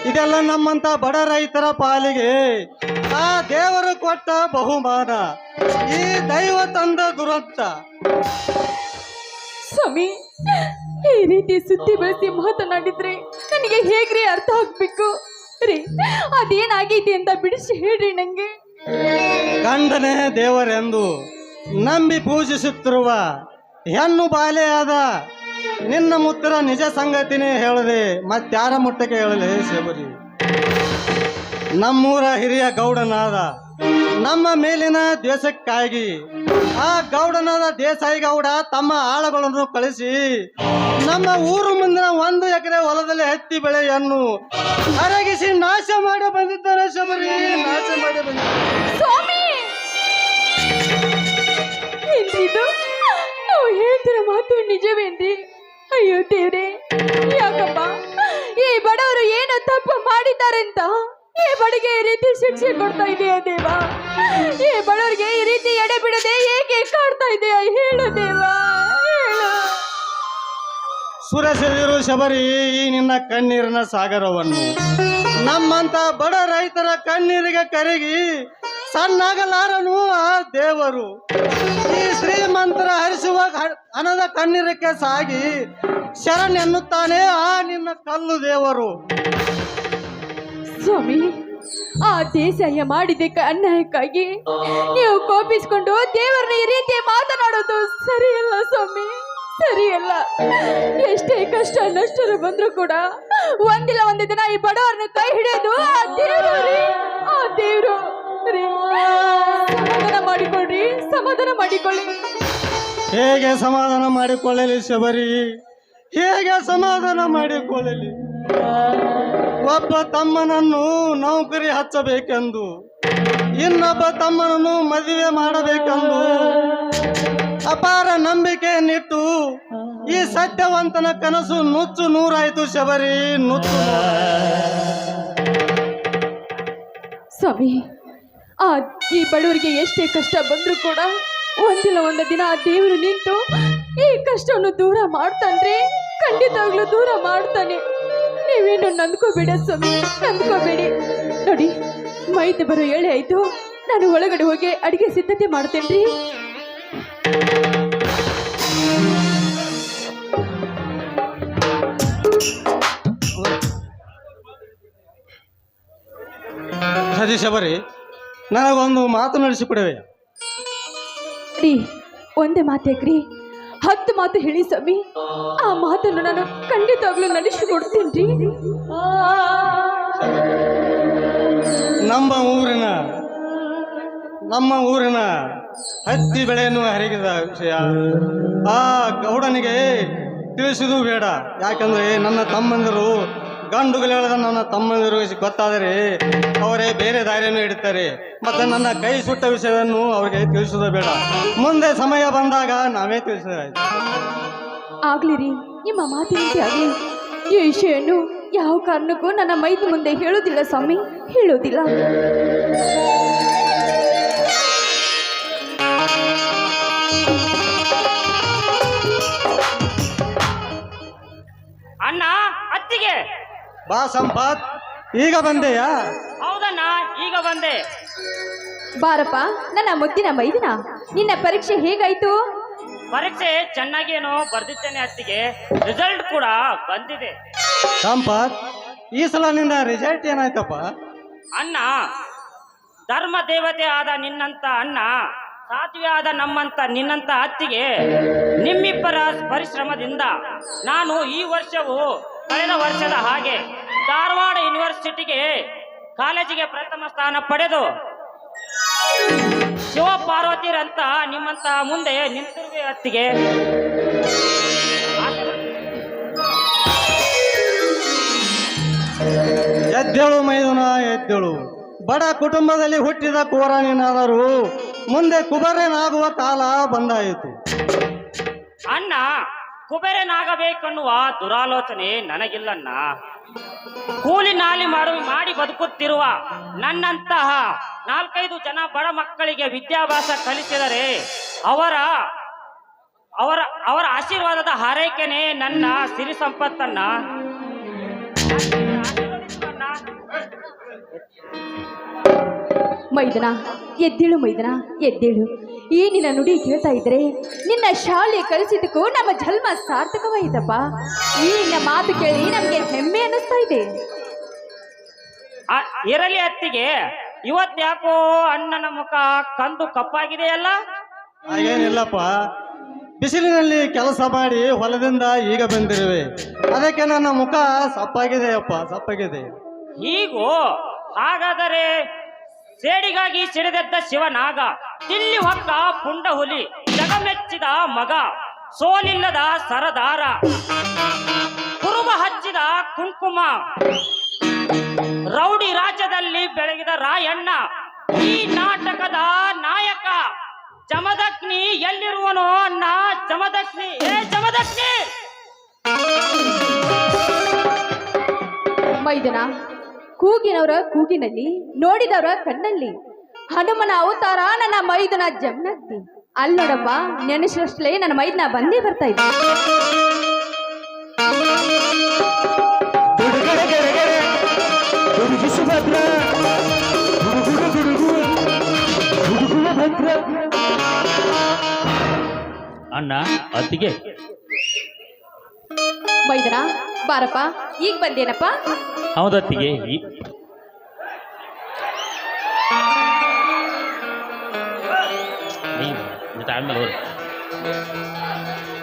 ಇದೆಲ್ಲ ನಮ್ಮಂತ ಬಡ ರೈತರ ಪಾಲಿಗೆ ಆ ದೇವರು ಕೊಟ್ಟ ಬಹುಮಾನ, ಈ ದೈವ ತಂದ ದುರಂತ. ಸ್ವಾಮಿ, ಈ ರೀತಿ ಸುತ್ತಿ ಬಳಸಿ ಮಾತನಾಡಿದ್ರೆ ನನಗೆ ಹೇಗ್ರಿ ಅರ್ಥ ಆಗ್ಬೇಕು ರೀ? ಅದೇನಾಗೈತಿ ಅಂತ ಬಿಡಿಸಿ ಹೇಳ್ರಿ ನಂಗೆ. ಗಂಡನೇ ದೇವರೆಂದು ನಂಬಿ ಪೂಜಿಸುತ್ತಿರುವ ಹೆಣ್ಣು ಬಾಲೆಯಾದ ನಿನ್ನ ಮುತ್ತರ ನಿಜ ಸಂಗತಿನೇ ಹೇಳದೆ ಮತ್ತಾರ ಮುಟ್ಟಕ್ಕೆ ಹೇಳಲೆ ಶಬರಿ. ನಮ್ಮೂರ ಹಿರಿಯ ಗೌಡನಾದ ನಮ್ಮ ಮೇಲಿನ ದ್ವೇಷಕ್ಕಾಗಿ ಆ ಗೌಡನಾದ ದೇಸಾಯಿ ಗೌಡ ತಮ್ಮ ಆಳುಗಳನ್ನು ಕಳಿಸಿ ನಮ್ಮ ಊರು ಮುಂದಿನ 1 ಎಕರೆ ಹೊಲದಲ್ಲಿ ಹತ್ತಿ ಬೆಳೆಯನ್ನು ಅರಗಿಸಿ ನಾಶ ಮಾಡಿ ಬಂದಿದ್ದಾರೆ ಶಬರಿ, ನಾಶ ಮಾಡಿ ಬಂದಿದ್ದಾರೆ. ಸ್ವಾಮಿ, ಇದು ನಾವು ಹೇಳ್ತಿರೋ ಮಾತು ನಿಜವೇನ್ರಿ? ಅಯ್ಯೋ ದೇವ್ರೆ, ಯಾಕಪ್ಪ ಈ ಬಡವರು ಏನು ತಪ್ಪು ಮಾಡಿದ್ದಾರೆಂತ ಈ ಬಡಿಗೆ ಈ ರೀತಿ ಶಿಕ್ಷೆ ಕೊಡ್ತಾ ಇದೆಯಾ ದೇವ? ಈ ಬಡವರಿಗೆ ಈ ರೀತಿ ಎಡೆ ಬಿಡದೆ ಏಕೆ ಕಾಡ್ತಾ ಇದೆಯಾ? ಹೇಳು ದೇವ, ಹೇಳು. ಸುರಸೆದಿರು ಶಬರಿ ಈ ನಿನ್ನ ಕಣ್ಣೀರಿನ ಸಾಗರವನ್ನು ನಮ್ಮಂತ ಬಡ ರೈತರ ಕಣ್ಣೀರಿಗೆ ಕರಗಿ ಸಣ್ಣಾಗಲಾರನು ಆ ದೇವರು. ಈ ಶ್ರೀಮಂತರ ಹರಿಸುವ ಹಣದ ಕಣ್ಣೀರಕ್ಕೆ ಸಾಗಿ ಶರಣ್ ಎನ್ನುತ್ತಾನೆ ಆ ನಿನ್ನ ಕಲ್ಲು ದೇವರು. ಸ್ವಾಮಿ, ಆ ದೇಸಾಯ ಮಾಡಿದ್ದಕ್ಕೆ ಅನ್ಯಾಯಕ್ಕಾಗಿ ನೀವು ಕೋಪಿಸಿಕೊಂಡು ದೇವರನ್ನ ಈ ರೀತಿ ಮಾತನಾಡೋದು ಸರಿಯಲ್ಲ ಸ್ವಾಮಿ, ಸರಿಯಲ್ಲ. ಎಷ್ಟೇ ಕಷ್ಟ ನಷ್ಟರು ಬಂದ್ರು ಕೂಡ ಒಂದಿಲ್ಲ ಒಂದು ದಿನ ಈ ಬಡವರನ್ನ ಕೈ ಹಿಡಿಯೋದು ಆ ದೇವರು ರೀ, ಆ ದೇವರು ರೀ. ಸಮಾಧಾನ ಮಾಡಿಕೊಳ್ಳ್ರಿ, ಸಮಾಧಾನ ಮಾಡಿಕೊಳ್ಳಿ. ಹೇಗೆ ಸಮಾಧಾನ ಮಾಡಿಕೊಳ್ಳಲಿ ಶಬರಿ, ಹೇಗೆ ಸಮಾಧಾನ ಮಾಡಿಕೊಳ್ಳಲಿ? ಒಬ್ಬ ತಮ್ಮನನ್ನು ನೌಕರಿ ಹಚ್ಚಬೇಕೆಂದು ಇನ್ನೊಬ್ಬ ತಮ್ಮನನ್ನು ಮದುವೆ ಮಾಡಬೇಕೆಂದು ಅಪಾರ ನಂಬಿಕೆಯನ್ನಿಟ್ಟು ಈ ಸತ್ಯವಂತನ ಕನಸು ನುಚ್ಚು ನೂರಾಯಿತು ಶಬರಿ, ನುಚ್ಚು. ಸ್ವಾಮಿ, ಈ ಬಡವರಿಗೆ ಎಷ್ಟೇ ಕಷ್ಟ ಬಂದರೂ ಕೂಡ ಒಂದಿಲ್ಲ ಒಂದು ದಿನ ಆ ದೇವರು ನಿಂತು ಈ ಕಷ್ಟವನ್ನು ದೂರ ಮಾಡ್ತಾನ್ರಿ, ಖಂಡಿತವಾಗ್ಲೂ ದೂರ ಮಾಡ್ತಾನೆ. ನೀವೇನು ನಂದ್ಕೋಬೇಡ ಸ್ವಾಮಿ, ನಂದ್ಕೋಬೇಡಿ. ನೋಡಿ, ಮೈದು ಬರೋ ಹೇಳಿ ಆಯ್ತು, ನಾನು ಒಳಗಡೆ ಹೋಗಿ ಅಡಿಗೆ ಸಿದ್ಧತೆ ಮಾಡ್ತೇನ್ರಿ. ಸರಿ ಶಬರಿ, ನನಗೊಂದು ಮಾತು ನಡೆಸಿಕೊಡುವೆ. ರೀ, ಒಂದೇ ಮಾತೇಕ್ರಿ, 10 ಮಾತು ಹೇಳಿ ಸ್ವಾಮಿ. ಆ ಮಾತನ್ನು ನಾನು ಖಂಡಿತವಾಗ್ಲೂ ನಡೆಸಿಕೊಡ್ತೀನಿ. ನಮ್ಮ ಊರಿನ ಹತ್ತಿ ಬೆಳೆಯನ್ನು ಹರಿಗಿದ ವಿಷಯ ಆ ಗೌಡನಿಗೆ ತಿಳಿಸುವುದು ಬೇಡ. ಯಾಕಂದ್ರೆ ನನ್ನ ತಮ್ಮಂದಿರು ಗಂಡುಗಳೆಳೆದ ನನ್ನ ತಮ್ಮಂದಿರು ಗೊತ್ತಾದರೆ ಅವರೇ ಬೇರೆ ದಾರಿಯನ್ನು ಇಡುತ್ತಾರೆ. ಮತ್ತೆ ನನ್ನ ಕೈ ಸುಟ್ಟ ವಿಷಯವನ್ನು ಅವರಿಗೆ ತಿಳಿಸುವುದು ಬೇಡ. ಮುಂದೆ ಸಮಯ ಬಂದಾಗ ನಾವೇ ತಿಳಿಸಿದ್ರೆ ಆಗ್ಲಿ ರೀ, ನಿಮ್ಮ ಮಾತಿನಂತೆ ಆಗಲಿ. ಈ ವಿಷಯವನ್ನು ಯಾವ ಕಾರಣಕ್ಕೂ ನನ್ನ ಮೈದ ಮುಂದೆ ಹೇಳೋದಿಲ್ಲ ಸ್ವಾಮಿ, ಹೇಳೋದಿಲ್ಲ. ಅಣ್ಣ, ಅತ್ತಿಗೆ. ಬಾ ಸಂಪತ್, ಈಗ ಬಂದೆಯಾ? ಹೌದಣ್ಣ, ಈಗ ಬಂದೆ. ಬಾರಪ್ಪ ನನ್ನ ಮುದ್ದಿನ ಮೈದಿನ, ನಿನ್ನ ಪರೀಕ್ಷೆ ಹೇಗಾಯ್ತು? ಪರೀಕ್ಷೆ ಚೆನ್ನಾಗೇನೋ ಬರ್ದಿದ್ದೇನೆ ಅತ್ತಿಗೆ, ರಿಸಲ್ಟ್ ಕೂಡ ಬಂದಿದೆ. ಸಂಪತ್, ಈ ಸಲ ನಿನ್ನ ರಿಸಲ್ಟ್ ಏನಾಯ್ತಪ್ಪ? ಅಣ್ಣ, ಧರ್ಮ ದೇವತೆ ಆದ ನಿನ್ನಂತ ಅಣ್ಣ, ಸಾಧ್ವಿ ಆದ ನಮ್ಮಂತ ನಿನ್ನಂತ ಅತ್ತಿಗೆ, ನಿಮ್ಮಿಬ್ಬರ ಪರಿಶ್ರಮದಿಂದ ನಾನು ಈ ವರ್ಷವೂ ಕಳೆದ ವರ್ಷದ ಹಾಗೆ ಧಾರವಾಡ ಯೂನಿವರ್ಸಿಟಿಗೆ ಕಾಲೇಜಿಗೆ ಪ್ರಥಮ ಸ್ಥಾನ ಪಡೆದು ಶಿವ ಪಾರ್ವತಿರಂತ ನಿಮ್ಮಂತ ಮುಂದೆ ನಿಂತಿರುವೆ ಅತ್ತಿಗೆ. ಎದ್ದೇಳು ಮೈದುನ, ಎದ್ದೇಳು. ಬಡ ಕುಟುಂಬದಲ್ಲಿ ಹುಟ್ಟಿದ ಕೋರಾಣಿನಾದರೂ ಮುಂದೆ ಕುಬರನಾಗುವ ಕಾಲ ಬಂದಾಯಿತು. ಅಣ್ಣ, ಕುಬೇರನಾಗಬೇಕನ್ನುವ ದುರಾಲೋಚನೆ ನನಗಿಲ್ಲಣ್ಣ. ಕೂಲಿ ನಾಲಿ ಮಾಡಿ ಬದುಕುತ್ತಿರುವ ನನ್ನಂತಹ 4-5 ಜನ ಬಡ ಮಕ್ಕಳಿಗೆ ವಿದ್ಯಾಭ್ಯಾಸ ಕಲಿಸಿದರೆ ಅವರ ಅವರ ಅವರ ಆಶೀರ್ವಾದದ ಹಾರೈಕೆನೇ ನನ್ನ ಸಿರಿ ಸಂಪತ್ತನ್ನ. ಮೈದನ ಎದ್ದೇಳು ಮೈದನ ಎದ್ದೇಳು. ಈ ನಿನ್ನ ನುಡಿ ಕೇಳ್ತಾ ಇದ್ರೆ ನಿನ್ನ ಶಾಲೆ ಕಲಿಸಿದ್ದಕ್ಕೂ ನಮ್ಮ ಜನ್ಮ ಸಾರ್ಥಕವಾಯಿತಪ್ಪ. ಈ ನಿನ್ನ ಮಾತು ಕೇಳಿ ನಮಗೆ ಹೆಮ್ಮೆ ಅನ್ನಿಸ್ತಾ ಇದೆ. ಇರಲಿ ಅತ್ತಿಗೆ, ಇವತ್ತ್ಯಾಕೋ ಅಣ್ಣನ ಮುಖ ಕಂದು ಕಪ್ಪಾಗಿದೆಯಲ್ಲ? ಹಾಗೇನಿಲ್ಲಪ್ಪ, ಬಿಸಿಲಿನಲ್ಲಿ ಕೆಲಸ ಮಾಡಿ ಹೊಲದಿಂದ ಈಗ ಬಂದಿರುವೆ, ಅದಕ್ಕೆ ನನ್ನ ಮುಖ ಸಪ್ಪಾಗಿದೆಯಪ್ಪ, ಸಪ್ಪಾಗಿದೆ. ಹೀಗೋ? ಹಾಗಾದರೆ ಸೇಡಿಗಾಗಿ ಸಿಡಿದೆದ್ದ ಶಿವನಾಗ, ತಿಲ್ಲಿ ಹೊಕ್ಕ ಪುಂಡ ಹುಲಿ, ಜಗಮೆಚ್ಚಿದ ಮಗ, ಸೋಲಿಲ್ಲದ ಸರದಾರ, ಕುರುಬ ಹಚ್ಚಿದ ಕುಂಕುಮ, ರೌಡಿ ರಾಜ್ಯದಲ್ಲಿ ಬೆಳಗಿದ ರಾಯಣ್ಣ, ಈ ನಾಟಕದ ನಾಯಕ ಜಮದಗ್ನಿ ಎಲ್ಲಿರುವನೋ ಅಣ್ಣ? ಜಮದಗ್ನಿ, ಜಮದಗ್ನಿ! ಮೈದನ, ಕೂಗಿನವರ ಕೂಗಿನಲ್ಲಿ, ನೋಡಿದವರ ಕಣ್ಣಲ್ಲಿ, ಹನುಮನ ಅವತಾರ ನನ್ನ ಮೈದನ ಜಮದಗ್ನಿ. ಅಲ್ಲಿ ನೋಡಪ್ಪ, ನೆನೆಸಷ್ಟಲೇ ನನ್ನ ಮೈದನ ಬಂದೇ ಬರ್ತಾ ಇದ್ದ. ಅಣ್ಣ ಅತ್ತಿಗೆ ಮೈದನ ಬಾರಪ್ಪ, ಈಗ ಬಂದೇನಪ್ಪ? ಹೌದತ್ತಿಗೆ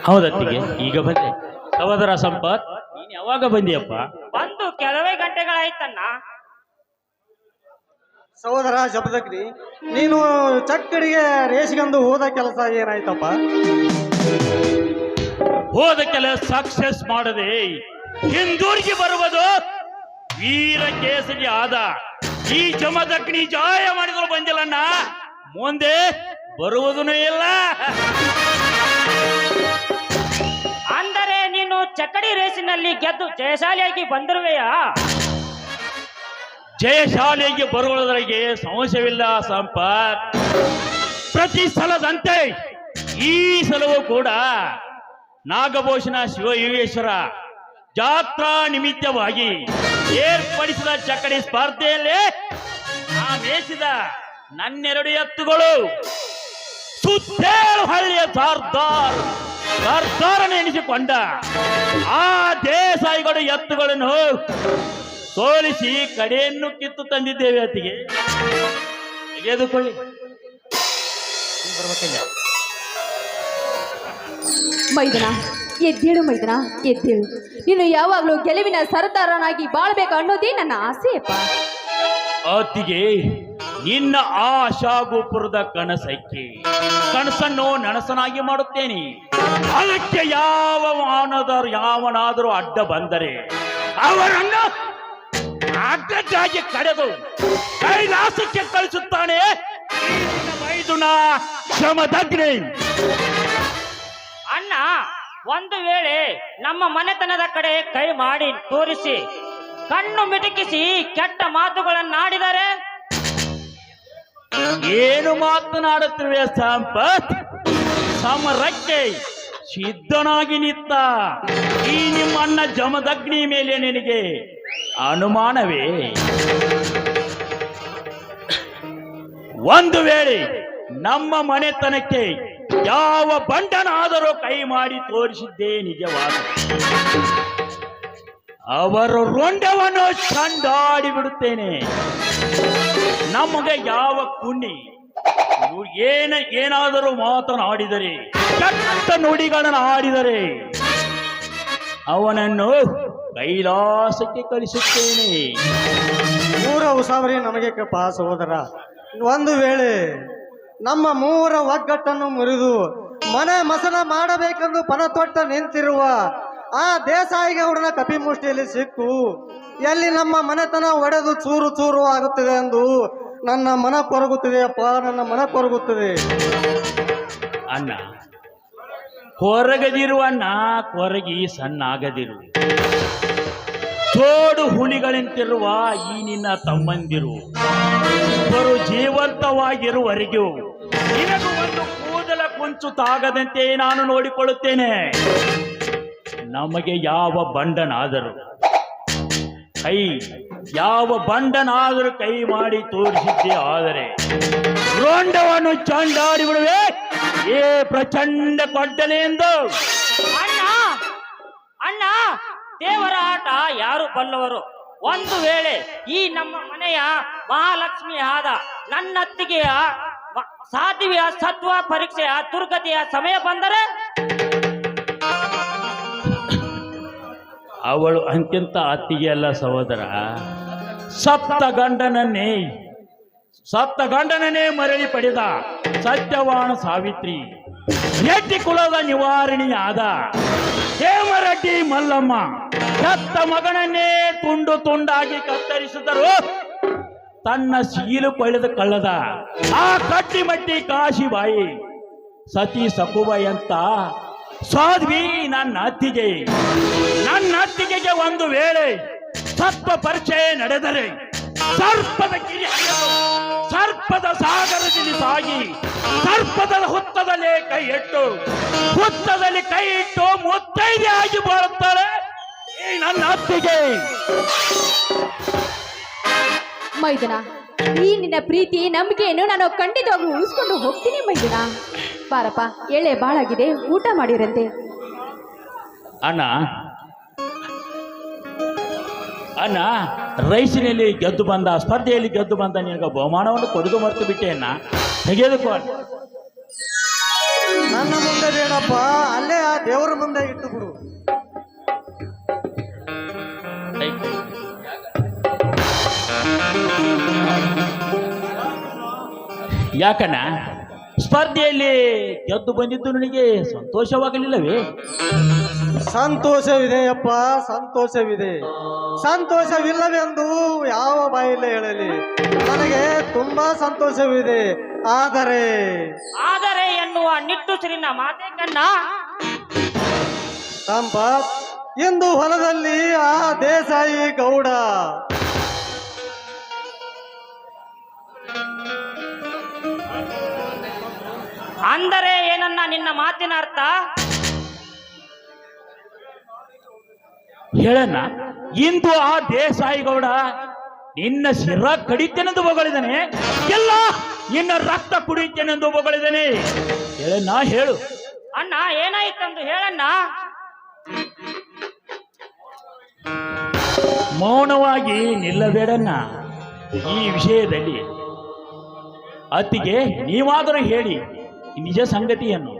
ಹೌದತ್ತಿಗೆ ಈಗ ಬಂದೆ. ಸಹೋದರ ಸಂಪತ್, ನೀನ್ ಯಾವಾಗ ಬಂದಿಯಪ್ಪ? ಬಂದು ಕೆಲವೇ ಗಂಟೆಗಳಾಯ್ತಣ್ಣ. ಸಹೋದರ ಜಮದಗ್ನಿ, ನೀನು ಚಕ್ಕಡಿಗೆ ರೇಷ್ಗಂದು ಹೋದ ಕೆಲಸ ಏನಾಯ್ತಪ್ಪ? ಹೋದ ಕೆಲಸ ಸಕ್ಸಸ್ ಮಾಡದೆ ಹಿಂದೂರಿಗೆ ಬರುವುದು ವೀರ ಕೇಸರಿ ಆದ ಈ ಜಮದಗ್ನಿ ಜಾಯ ಮಾಡಿದ್ರು ಬಂದಿಲ್ಲಣ್ಣ, ಮುಂದೆ ಬರುವುದೂ ಇಲ್ಲ. ಅಂದರೆ ನೀನು ಚಕ್ಕಡಿ ರೇಸಿನಲ್ಲಿ ಗೆದ್ದು ಜಯಶಾಲಿಯಾಗಿ ಬಂದಿರುವೆಯಾ? ಜಯಶಾಲಿಗೆ ಬರುವುದರಿಗೆ ಸಂಶಯವಿಲ್ಲ ಸಂಪತ್. ಪ್ರತಿ ಸಲದಂತೆ ಈ ಸಲವೂ ಕೂಡ ನಾಗಭೂಷಣ ಶಿವಯೋಗೇಶ್ವರ ಜಾತ್ರಾ ನಿಮಿತ್ತವಾಗಿ ಏರ್ಪಡಿಸಿದ ಚಕ್ಕಡಿ ಸ್ಪರ್ಧೆಯಲ್ಲಿ ನಾವೇಸಿದ ನನ್ನೆರಡು ಎತ್ತುಗಳು ಸುತ್ತೇಳು ಹಳ್ಳಿಯ ಸರ್ದಾರನ ಎನಿಸಿಕೊಂಡ ಆ ದೇಸಾಯಿಗಳು ಎತ್ತುಗಳನ್ನು ಸೋಲಿಸಿ ಕಡೆಯನ್ನು ಕಿತ್ತು ತಂದಿದ್ದೇವೆ. ಅತ್ತಿಗೆ ತೆಗೆದುಕೊಳ್ಳಿ, ಬರ್ಬೇಕಿಲ್ಲ. ಮೈದನ ಎದ್ದೇಳು ಮೈದನ ಎದ್ದೇಳು. ನೀನು ಯಾವಾಗಲೂ ಗೆಲುವಿನ ಸರದಾರನಾಗಿ ಬಾಳ್ಬೇಕು ಅನ್ನೋದೇ ನನ್ನ ಆಸೆಯಪ್ಪ. ಅತ್ತಿಗೆ, ನಿನ್ನ ಆಶಾಗೋಪುರದ ಕನಸನ್ನು ನನಸನಾಗಿ ಮಾಡುತ್ತೇನೆ. ಅದಕ್ಕೆ ಯಾವನಾದರೂ ಅಡ್ಡ ಬಂದರೆ ಅವರನ್ನು ಅಡ್ಡಕ್ಕಾಗಿ ಕಡೆದು ಕೈಲಾಸಕ್ಕೆ ಕಳಿಸುತ್ತಾನೆ ಮೈದುನ ಜಮದಗ್ನಿ. ಅಣ್ಣ, ಒಂದು ವೇಳೆ ನಮ್ಮ ಮನೆತನದ ಕಡೆ ಕೈ ಮಾಡಿ ತೋರಿಸಿ ಕಣ್ಣು ಮಿಟುಕಿಸಿ ಕೆಟ್ಟ ಮಾತುಗಳನ್ನಾಡಿದರೆ? ಏನು ಮಾತನಾಡುತ್ತಿವೆ ಸಂಪತ್? ಸಮರಕ್ಕೆ ಸಿದ್ಧನಾಗಿ ನಿಂತ ಈ ನಿಮ್ಮ ಅಣ್ಣ ಜಮದಗ್ನಿ ಮೇಲೆ ನಿನಗೆ ಅನುಮಾನವೇ? ಒಂದು ವೇಳೆ ನಮ್ಮ ಮನೆತನಕ್ಕೆ ಯಾವ ಬಂಡನಾದರೂ ಕೈ ಮಾಡಿ ತೋರಿಸಿದ್ದೇ ನಿಜವಾದ ಅವರ ರುಂಡವನ್ನು ಚಂಡಾಡಿ ಬಿಡುತ್ತೇನೆ. ನಮಗೆ ಯಾವ ಪುಣ್ಯ ಏನಾದರೂ ಮಾತನಾಡಿದರೆ, ಕೆಟ್ಟ ನುಡಿಗಳನ್ನು ಆಡಿದರೆ ಅವನನ್ನು ಕೈಲಾಸಕ್ಕೆ ಕಳಿಸುತ್ತೇನೆ. ಮೂರ ಉಸಾವರಿ ನಮಗೆ ಕಪ್ಪ ಸಹೋದರ. ಒಂದು ವೇಳೆ ನಮ್ಮ ಮೂರ ಒಗ್ಗಟ್ಟನ್ನು ಮುರಿದು ಮನೆ ಮಸನ ಮಾಡಬೇಕೆಂದು ಪಣತೊಟ್ಟ ನಿಂತಿರುವ ಆ ದೇಸಾಯಿಗೌಡನ ಕಪಿಮುಷ್ಟಿಯಲ್ಲಿ ಸಿಕ್ಕು ಎಲ್ಲಿ ನಮ್ಮ ಮನೆತನ ಒಡೆದು ಚೂರು ಚೂರು ಆಗುತ್ತದೆ ಎಂದು ನನ್ನ ಮನ ಕೊರಗುತ್ತಿದೆಯಪ್ಪ, ನನ್ನ ಮನ ಕೊರಗುತ್ತದೆ. ಅಣ್ಣ, ಕೊರಗದಿರುವ ಅಣ್ಣ ಕೊರಗಿ ಸಣ್ಣಾಗದಿರು. ಜೋಡು ಹುಲಿಗಳಂತಿರುವ ಈ ನಿನ್ನ ತಮ್ಮಂದಿರು ಇಬ್ಬರು ಜೀವಂತವಾಗಿರುವವರೆಗೂ ನಿನಗೂ ಒಂದು ಕೂದಲ ಕುಂಚು ತಾಗದಂತೆ ನಾನು ನೋಡಿಕೊಳ್ಳುತ್ತೇನೆ. ನಮಗೆ ಯಾವ ಬಂಡನಾದರೂ ಕೈ ಯಾವ ಬಂಡನಾದರೂ ಕೈ ಮಾಡಿ ತೋರಿಸಿದ್ದೆ ಆದರೆ ರೋಂಡವನ್ನು ಚಂಡಾಡಿ ಬಿಡುವೆ ಏ ಪ್ರಚಂಡ ಕೊಡ್ಡಲೆ ಎಂದು. ಅಣ್ಣ ಅಣ್ಣ, ದೇವರ ಆಟ ಯಾರು ಬಲ್ಲವರು? ಒಂದು ವೇಳೆ ಈ ನಮ್ಮ ಮನೆಯ ಮಹಾಲಕ್ಷ್ಮಿ ಆದ ನನ್ನತ್ತಿಗೆಯ ಸಾಧ್ವಿಯ ಸತ್ವ ಪರೀಕ್ಷೆಯ ದುರ್ಗತಿಯ ಸಮಯ ಬಂದರೆ ಅವಳು ಅಂತ್ಯಂತ ಅತ್ತಿಗೆ ಅಲ್ಲ ಸಹೋದರ, ಸಪ್ತ ಗಂಡನನ್ನೇ ಮರಳಿ ಪಡೆದ ಸತ್ಯವಾಣ ಸಾವಿತ್ರಿ, ಎಟ್ಟಿ ಕುಲದ ನಿವಾರಣೆಯಾದ ಹೇಮರೆಡ್ಡಿ ಮಲ್ಲಮ್ಮ ಹೆತ್ತ ಮಗನನ್ನೇ ತುಂಡು ತುಂಡಾಗಿ ಕತ್ತರಿಸಿದರು. ತನ್ನ ಸೀಲು ಕೊಳೆದ ಕಳ್ಳದ ಆ ಕಟ್ಟಿಮಟ್ಟಿ ಕಾಶಿಬಾಯಿ ಸತಿ ಸಕುಬಾಯಿ ಅಂತ ಸಾಧ್ವಿ ನನ್ನ ಅತ್ತಿಗೆಗೆ ಒಂದು ವೇಳೆ ಸತ್ವ ಪರಿಚಯ ನಡೆದರೆ ಸರ್ಪದ ಕಿರಿ ಹರಿಯಲು ಸರ್ಪದ ಸಾಗರದಲ್ಲಿ ಸಾಗಿ ಸರ್ಪದ ಹುತ್ತದಲ್ಲಿ ಕೈ ಇಟ್ಟು ಮುತ್ತೈದೆ ಆಗಿ ಬಾಳುತ್ತಾಳೆ ಈ ನನ್ನ ಅತ್ತಿಗೆ. ಮೈದನ, ಈ ನಿನ್ನ ಪ್ರೀತಿ ನಂಬಿಕೆಯನ್ನು ನಾನು ಖಂಡಿತವಾಗ್ಲೂ ಉಳಿಸ್ಕೊಂಡು ಹೋಗ್ತೀನಿ ಮೈದನ. ಬಾರಪ್ಪ, ಎಳೆ ಬಾಳಾಗಿದೆ, ಊಟ ಮಾಡಿರಂತೆ. ಅಣ್ಣ ರೈಸಿನಲ್ಲಿ ಗೆದ್ದು ಬಂದ, ಸ್ಪರ್ಧೆಯಲ್ಲಿ ಗೆದ್ದು ಬಂದ ನಿನಗೆ ಬಹುಮಾನವನ್ನು ಕೊಡುದು ಮರೆತು ಬಿಟ್ಟೆ ಅಣ್ಣ, ತೆಗೆದುಕೋ. ನನ್ನ ಮುಂದೆ ಬೇಡಪ್ಪ, ಅಲ್ಲೇ ಆ ದೇವರ ಮುಂದೆ ಇಟ್ಟು ಬಿಡು. ಯಾಕಣ್ಣ ಸ್ಪರ್ಧೆಯಲ್ಲಿ ಗೆದ್ದು ಬಂದಿದ್ದು ನನಗೆ ಸಂತೋಷವಾಗಲಿಲ್ಲವೇ? ಸಂತೋಷವಿದೆಯಪ್ಪ, ಸಂತೋಷವಿದೆ. ಸಂತೋಷವಿಲ್ಲವೆಂದು ಯಾವ ಬಾಯಿಲೆ ಹೇಳಲಿ, ನನಗೆ ತುಂಬಾ ಸಂತೋಷವಿದೆ. ಆದರೆ ಎನ್ನುವ ನಿಟ್ಟುಸಿರಿನ ಮಾತೆ ಕಣ್ಣ. ಸಂಪತ್, ಇಂದು ಹೊಲದಲ್ಲಿ ಆ ದೇಸಾಯಿ ಗೌಡ ಅಂದರೆ ಏನನ್ನ ನಿನ್ನ ಮಾತಿನ ಅರ್ಥ? ಹೇಳಣ್ಣ, ಇಂದು ಆ ದೇಸಾಯಿ ಗೌಡ ನಿನ್ನ ಶಿರ ಕಡಿತೇನೆಂದು ಬೊಗಳಿದ್ದಾನೆ, ಎಲ್ಲ ನಿನ್ನ ರಕ್ತ ಕುಡಿತೇನೆಂದು ಬೊಗಳಿದ್ದಾನೆ. ಹೇಳಣ್ಣ, ಹೇಳು ಅಣ್ಣ, ಏನಾಯ್ತಂದು ಹೇಳಣ್ಣ. ಮೌನವಾಗಿ ನಿಲ್ಲಬೇಡಣ್ಣ ಈ ವಿಷಯದಲ್ಲಿ. ಅತ್ತಿಗೆ ನೀವಾದರೂ ಹೇಳಿ ನಿಜ ಸಂಗತಿಯನ್ನು.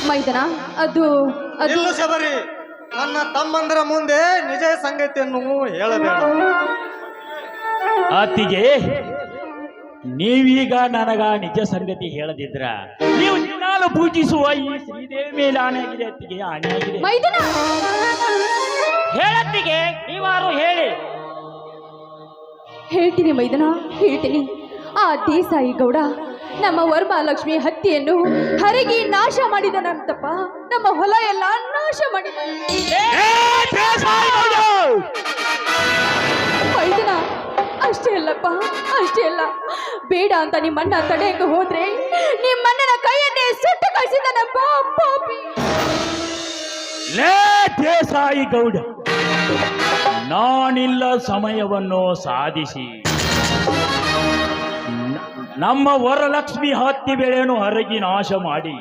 ಮೈದನ, ಅದು ನಿಲ್ಲು ಶಬರಿ, ನನ್ನ ತಮ್ಮಂದರ ಮುಂದೆ ನಿಜ ಸಂಗತಿಯನ್ನು ಹೇಳಬೇಡ. ಅತ್ತಿಗೆ, ನೀವೀಗ ನನಗ ನಿಜ ಸಂಗತಿ ಹೇಳದಿದ್ರ ನೀವು ದಿನಾಲು ಪೂಜಿಸುವ ಈ ಶ್ರೀದೇವಿ ಮೇಲೆ ಆನೆಯಾಗಿದೆ. ಅತ್ತಿಗೆ, ಆನೆಯಾಗಿದೆ. ಮೈದನ, ಹೇಳತ್ತಿಗೆ, ನೀವಾರು ಹೇಳಿ. ಹೇಳ್ತೀನಿ ಮೈದನ, ಹೇಳ್ತೀನಿ. ಆ ದೇಸಾಯಿ ಗೌಡ ನಮ್ಮ ವರಮಹಾಲಕ್ಷ್ಮಿ ಹತ್ಯೆಯನ್ನು ಹರಗಿ ನಾಶ ಮಾಡಿದನಂತಪ್ಪ. ನಮ್ಮ ಹೊಲ ಎಲ್ಲ ನಾಶ ಮಾಡಿದ. ಮೈದನ, ಅಷ್ಟೇ ಅಲ್ಲಪ್ಪ, ಅಷ್ಟೇ ಅಲ್ಲ. ಬೇಡ ಅಂತ ನಿಮ್ಮಣ್ಣ ತಡೆಯಕ್ಕೆ ಹೋದ್ರೆ ನಿಮ್ಮಣ್ಣನ ಕೈಯನ್ನೇ ಸುಟ್ಟು ಕಳಿಸಿದನಪ್ಪ ಪಾಪಿ. ಲೇ ದೇಸಾಯಿ ಗೌಡ, ನಾನಿಲ್ಲ ಸಮಯವನ್ನು ಸಾಧಿಸಿ ನಮ್ಮ ವರಲಕ್ಷ್ಮಿ ಹತ್ತಿ ಬೆಳೆಯನ್ನು ಹರಗಿ ನಾಶ ಮಾಡಿ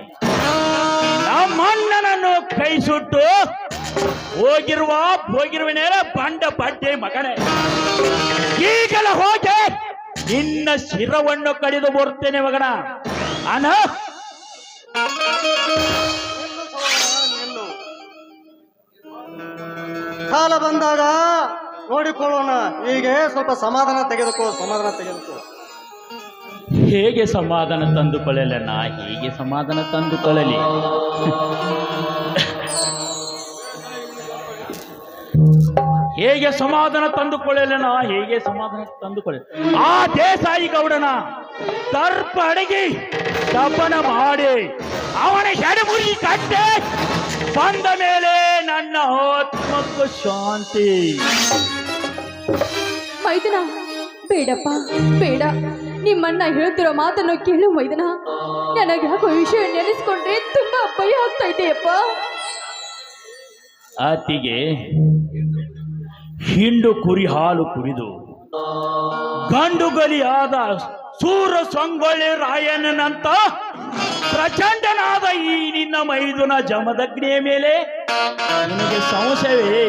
ನಮ್ಮಣ್ಣನನ್ನು ಕೈ ಸುಟ್ಟು ಹೋಗಿರುವನೇರ ಬಂಡ ಬಡ್ಡೆ ಮಗನೇ, ಈಗಲ ಹೋಗಿ ನಿನ್ನ ಶಿರವನ್ನು ಕಡಿದು ಬರುತ್ತೇನೆ ಮಗನ. ಅನ ಕಾಲ ಬಂದಾಗ ನೋಡಿಕೊಳ್ಳೋಣ. ಹೀಗೆ ಸ್ವಲ್ಪ ಸಮಾಧಾನ ತೆಗೆದುಕೋ. ಹೇಗೆ ಸಮಾಧಾನ ತಂದುಕೊಳ್ಳಲಣ್ಣ, ಹೇಗೆ ಸಮಾಧಾನ ತಂದುಕೊಳ್ಳಲಿ? ಹೇಗೆ ಸಮಾಧಾನ ತಂದುಕೊಳ್ಳಲಣ್ಣ, ಹೇಗೆ ಸಮಾಧಾನ ತಂದುಕೊಳ್ಳ? ಆ ದೇಸಾಯಿ ಗೌಡನ ದರ್ಪ ಅಡಗಿ ದಪ್ಪನ ಮಾಡಿ ಅವನ ಹೆಡೆಮುರಿ ಕಟ್ಟೆ ಬಂದ ಮೇಲೆ ನನ್ನ ಆತ್ಮಕ್ಕೂ ಶಾಂತಿ. ಮೈದನ, ಬೇಡಪ್ಪ, ಬೇಡ. ನಿಮ್ಮಣ್ಣ ಹೇಳ್ತಿರೋ ಮಾತನ್ನು ಕೇಳು ಮೈದನ. ನನಗೆ ಯಾಕೋ ವಿಷಯ ನೆನೆಸ್ಕೊಂಡ್ರೆ ತುಂಬಾ ಭಯ ಆಗ್ತಾ ಇದೆಯಪ್ಪ. ಆತಿಗೆ ಹಿಂಡು ಕುರಿ ಹಾಲು ಕುಡಿದು ಗಂಡುಗಲಿಯಾದ ಸೂರ ಸಂಗೊಳ್ಳಿ ರಾಯಣ್ಣನಂತ ಪ್ರಚಂಡನಾದ ಈ ನಿನ್ನ ಮೈದುನ ಜಮದಗ್ನಿಯ ಮೇಲೆ ನಿನಗೆ ಸಂಶಯವೇ?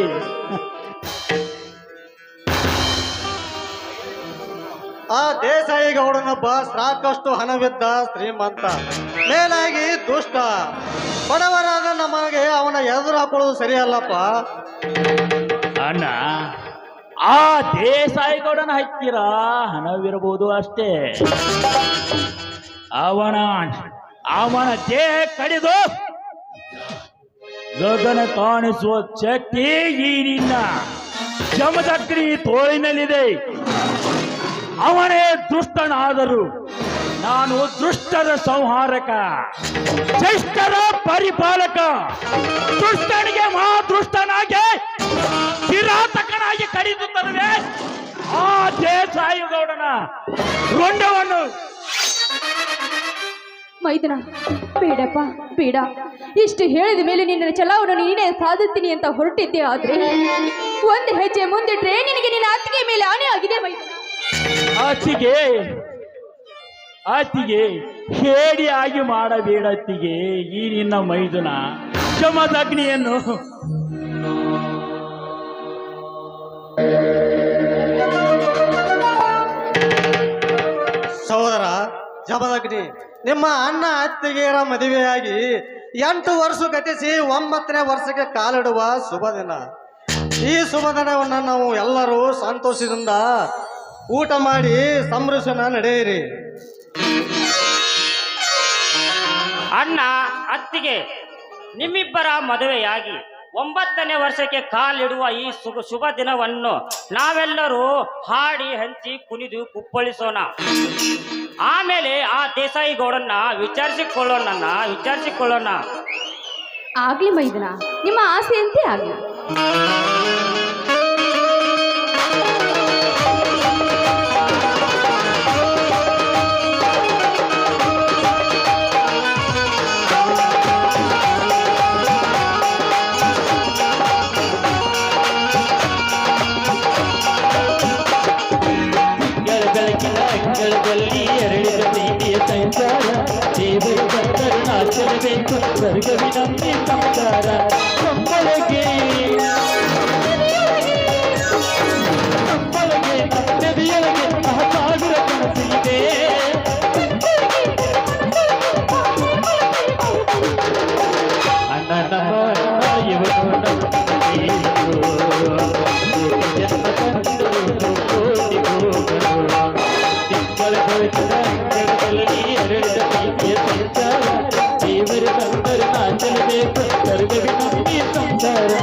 ಆ ದೇಸಾಯಿ ಗೌಡನೊಬ್ಬ ಸಾಕಷ್ಟು ಹಣವಿದ್ದ ಶ್ರೀಮಂತ, ಮೇಲಾಗಿ ದುಷ್ಟ. ಬಡವರಾದ ನಮಗೆ ಅವನ ಎದುರು ಹಾಕೊಳ್ಳೋದು ಸರಿಯಲ್ಲಪ್ಪ. ಅಣ್ಣ, ಆ ದೇಸಾಯಿ ಗೌಡನ ಹತ್ತಿರ ಹಣವಿರಬಹುದು ಅಷ್ಟೇ. ಅವನ ದೇಹ ಕಡಿದು ಗಗನ ಕಾಣಿಸುವ ಶಕ್ತಿ ಈ ನಿನ್ನ ಜಮದಗ್ನಿ ತೋಳಿನಲ್ಲಿದೆ. ಅವನೇ ದುಷ್ಟನಾದರೂ ನಾನು ದುಷ್ಟರ ಸಂಹಾರಕ, ಶಿಷ್ಟರ ಪರಿಪಾಲಕ, ದುಷ್ಟನಿಗೆ ಮಹಾದೃಷ್ಟನಾಗಿ ಕಿರಾತಕನಾಗಿ ಕಡಿದು ತರುವೆ ಆ ದೇಸಾಯಿ ಗೌಡನ ರುಂಡವನ್ನು. ಮೈದನ, ಬೇಡಪ್ಪ ಬೇಡ. ಇಷ್ಟು ಹೇಳಿದ ಮೇಲೆ ನಿನ್ನ ಛಲವನ್ನು ನೀನೇ ಸಾಧಿಸ್ತೀನಿ ಅಂತ ಹೊರಟಿದ್ದೆ. ಆದ್ರೆ ಒಂದು ಹೆಜ್ಜೆ ಮುಂದಿಟ್ರೆ ನಿನಗೆ ನಿನ್ನ ಅತ್ತಿಗೆ ಮೇಲೆ ಆಣೆ ಆಗಿದೆ ಮೈದನ. ಅತ್ತಿಗೆ ಹೇಡಿಯಾಗಿ ಮಾಡಬೇಡ ಅತ್ತಿಗೆ. ಈ ನಿನ್ನ ಮೈದುನ ಜಮದಗ್ನಿಯನ್ನು ಸಹೋದರ ಜಮದಗ್ನಿ, ನಿಮ್ಮ ಅಣ್ಣ ಅತ್ತಿಗೆಯರ ಮದುವೆಯಾಗಿ 8 ವರ್ಷ ಗತಿಸಿ 9ನೇ ವರ್ಷಕ್ಕೆ ಕಾಲಿಡುವ ಶುಭ ದಿನ. ಈ ಶುಭ ದಿನವನ್ನು ನಾವು ಎಲ್ಲರೂ ಸಂತೋಷದಿಂದ ಊಟ ಮಾಡಿ ಸಂಭ್ರಮಣ ನಡೆಯಿರಿ. ಅಣ್ಣ ಅತ್ತಿಗೆ, ನಿಮ್ಮಿಬ್ಬರ ಮದುವೆಯಾಗಿ 9ನೇ ವರ್ಷಕ್ಕೆ ಕಾಲಿಡುವ ಈ ಶುಭ ದಿನವನ್ನು ನಾವೆಲ್ಲರೂ ಹಾಡಿ ಹಂಚಿ ಕುಣಿದು ಕುಪ್ಪಳಿಸೋಣ. ಆಮೇಲೆ ಆ ದೇಸಾಯಿ ಗೌಡನ್ನ ವಿಚಾರಿಸಿಕೊಳ್ಳೋಣ. ಆಗ್ಲಿ ಮೈದನ, ನಿಮ್ಮ ಆಸೆಯಂತೆ ಆಗ್ಲಿ. ಅಂಗಳದಲ್ಲಿ ಎರಡಿದ ಪ್ರೀತಿಯ ಸಂಸಾರ, ದೇವರು ಕರುಣಾಚರಬೇಕು ಸ್ವರ್ಗವಿನಂತೆ ಸಂಸಾರ. ಸಂಬಳಗೆ ನದಿಯೊಳಗೆ ಸಾವಿರ ಕನಸಿದೆ. ಅಣ್ಣ ಇವರು ಎರಡಿದ ಪ್ರೀತಿಯ ಸಂಸಾರ, ದೇವರು ಕರುಣಾಚರಬೇಕು ಸ್ವರ್ಗವಿನಂತೆ ಸಂಸಾರ.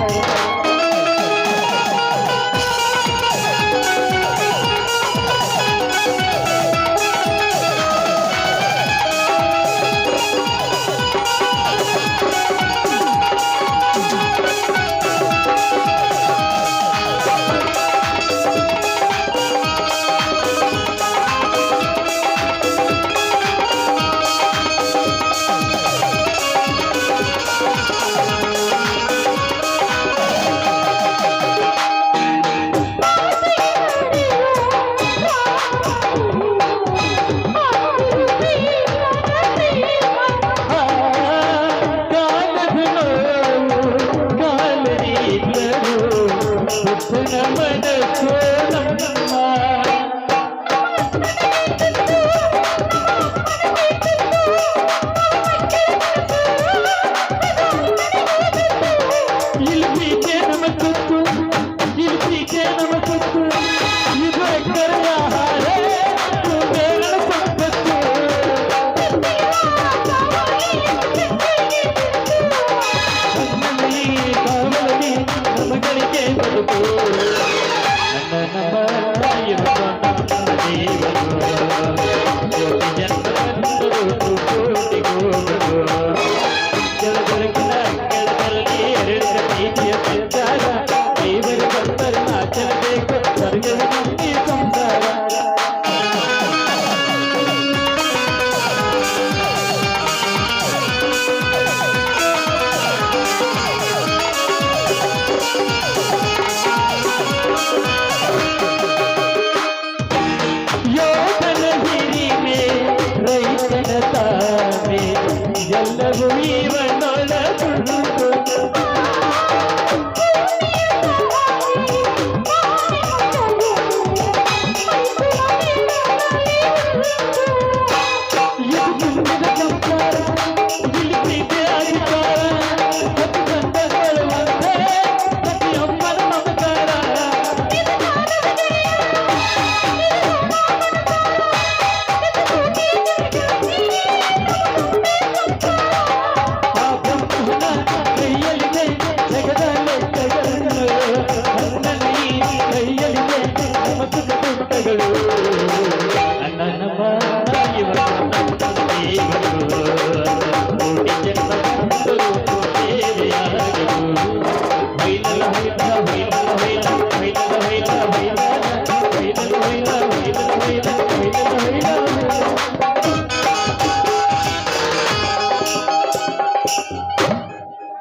ಮಗಳಿಗೆ ಬದುಕು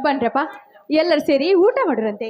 ಬನ್ರಪ್ಪ ಎಲ್ಲರೂ ಸೇರಿ ಊಟ ಮಾಡಿರಂತೆ.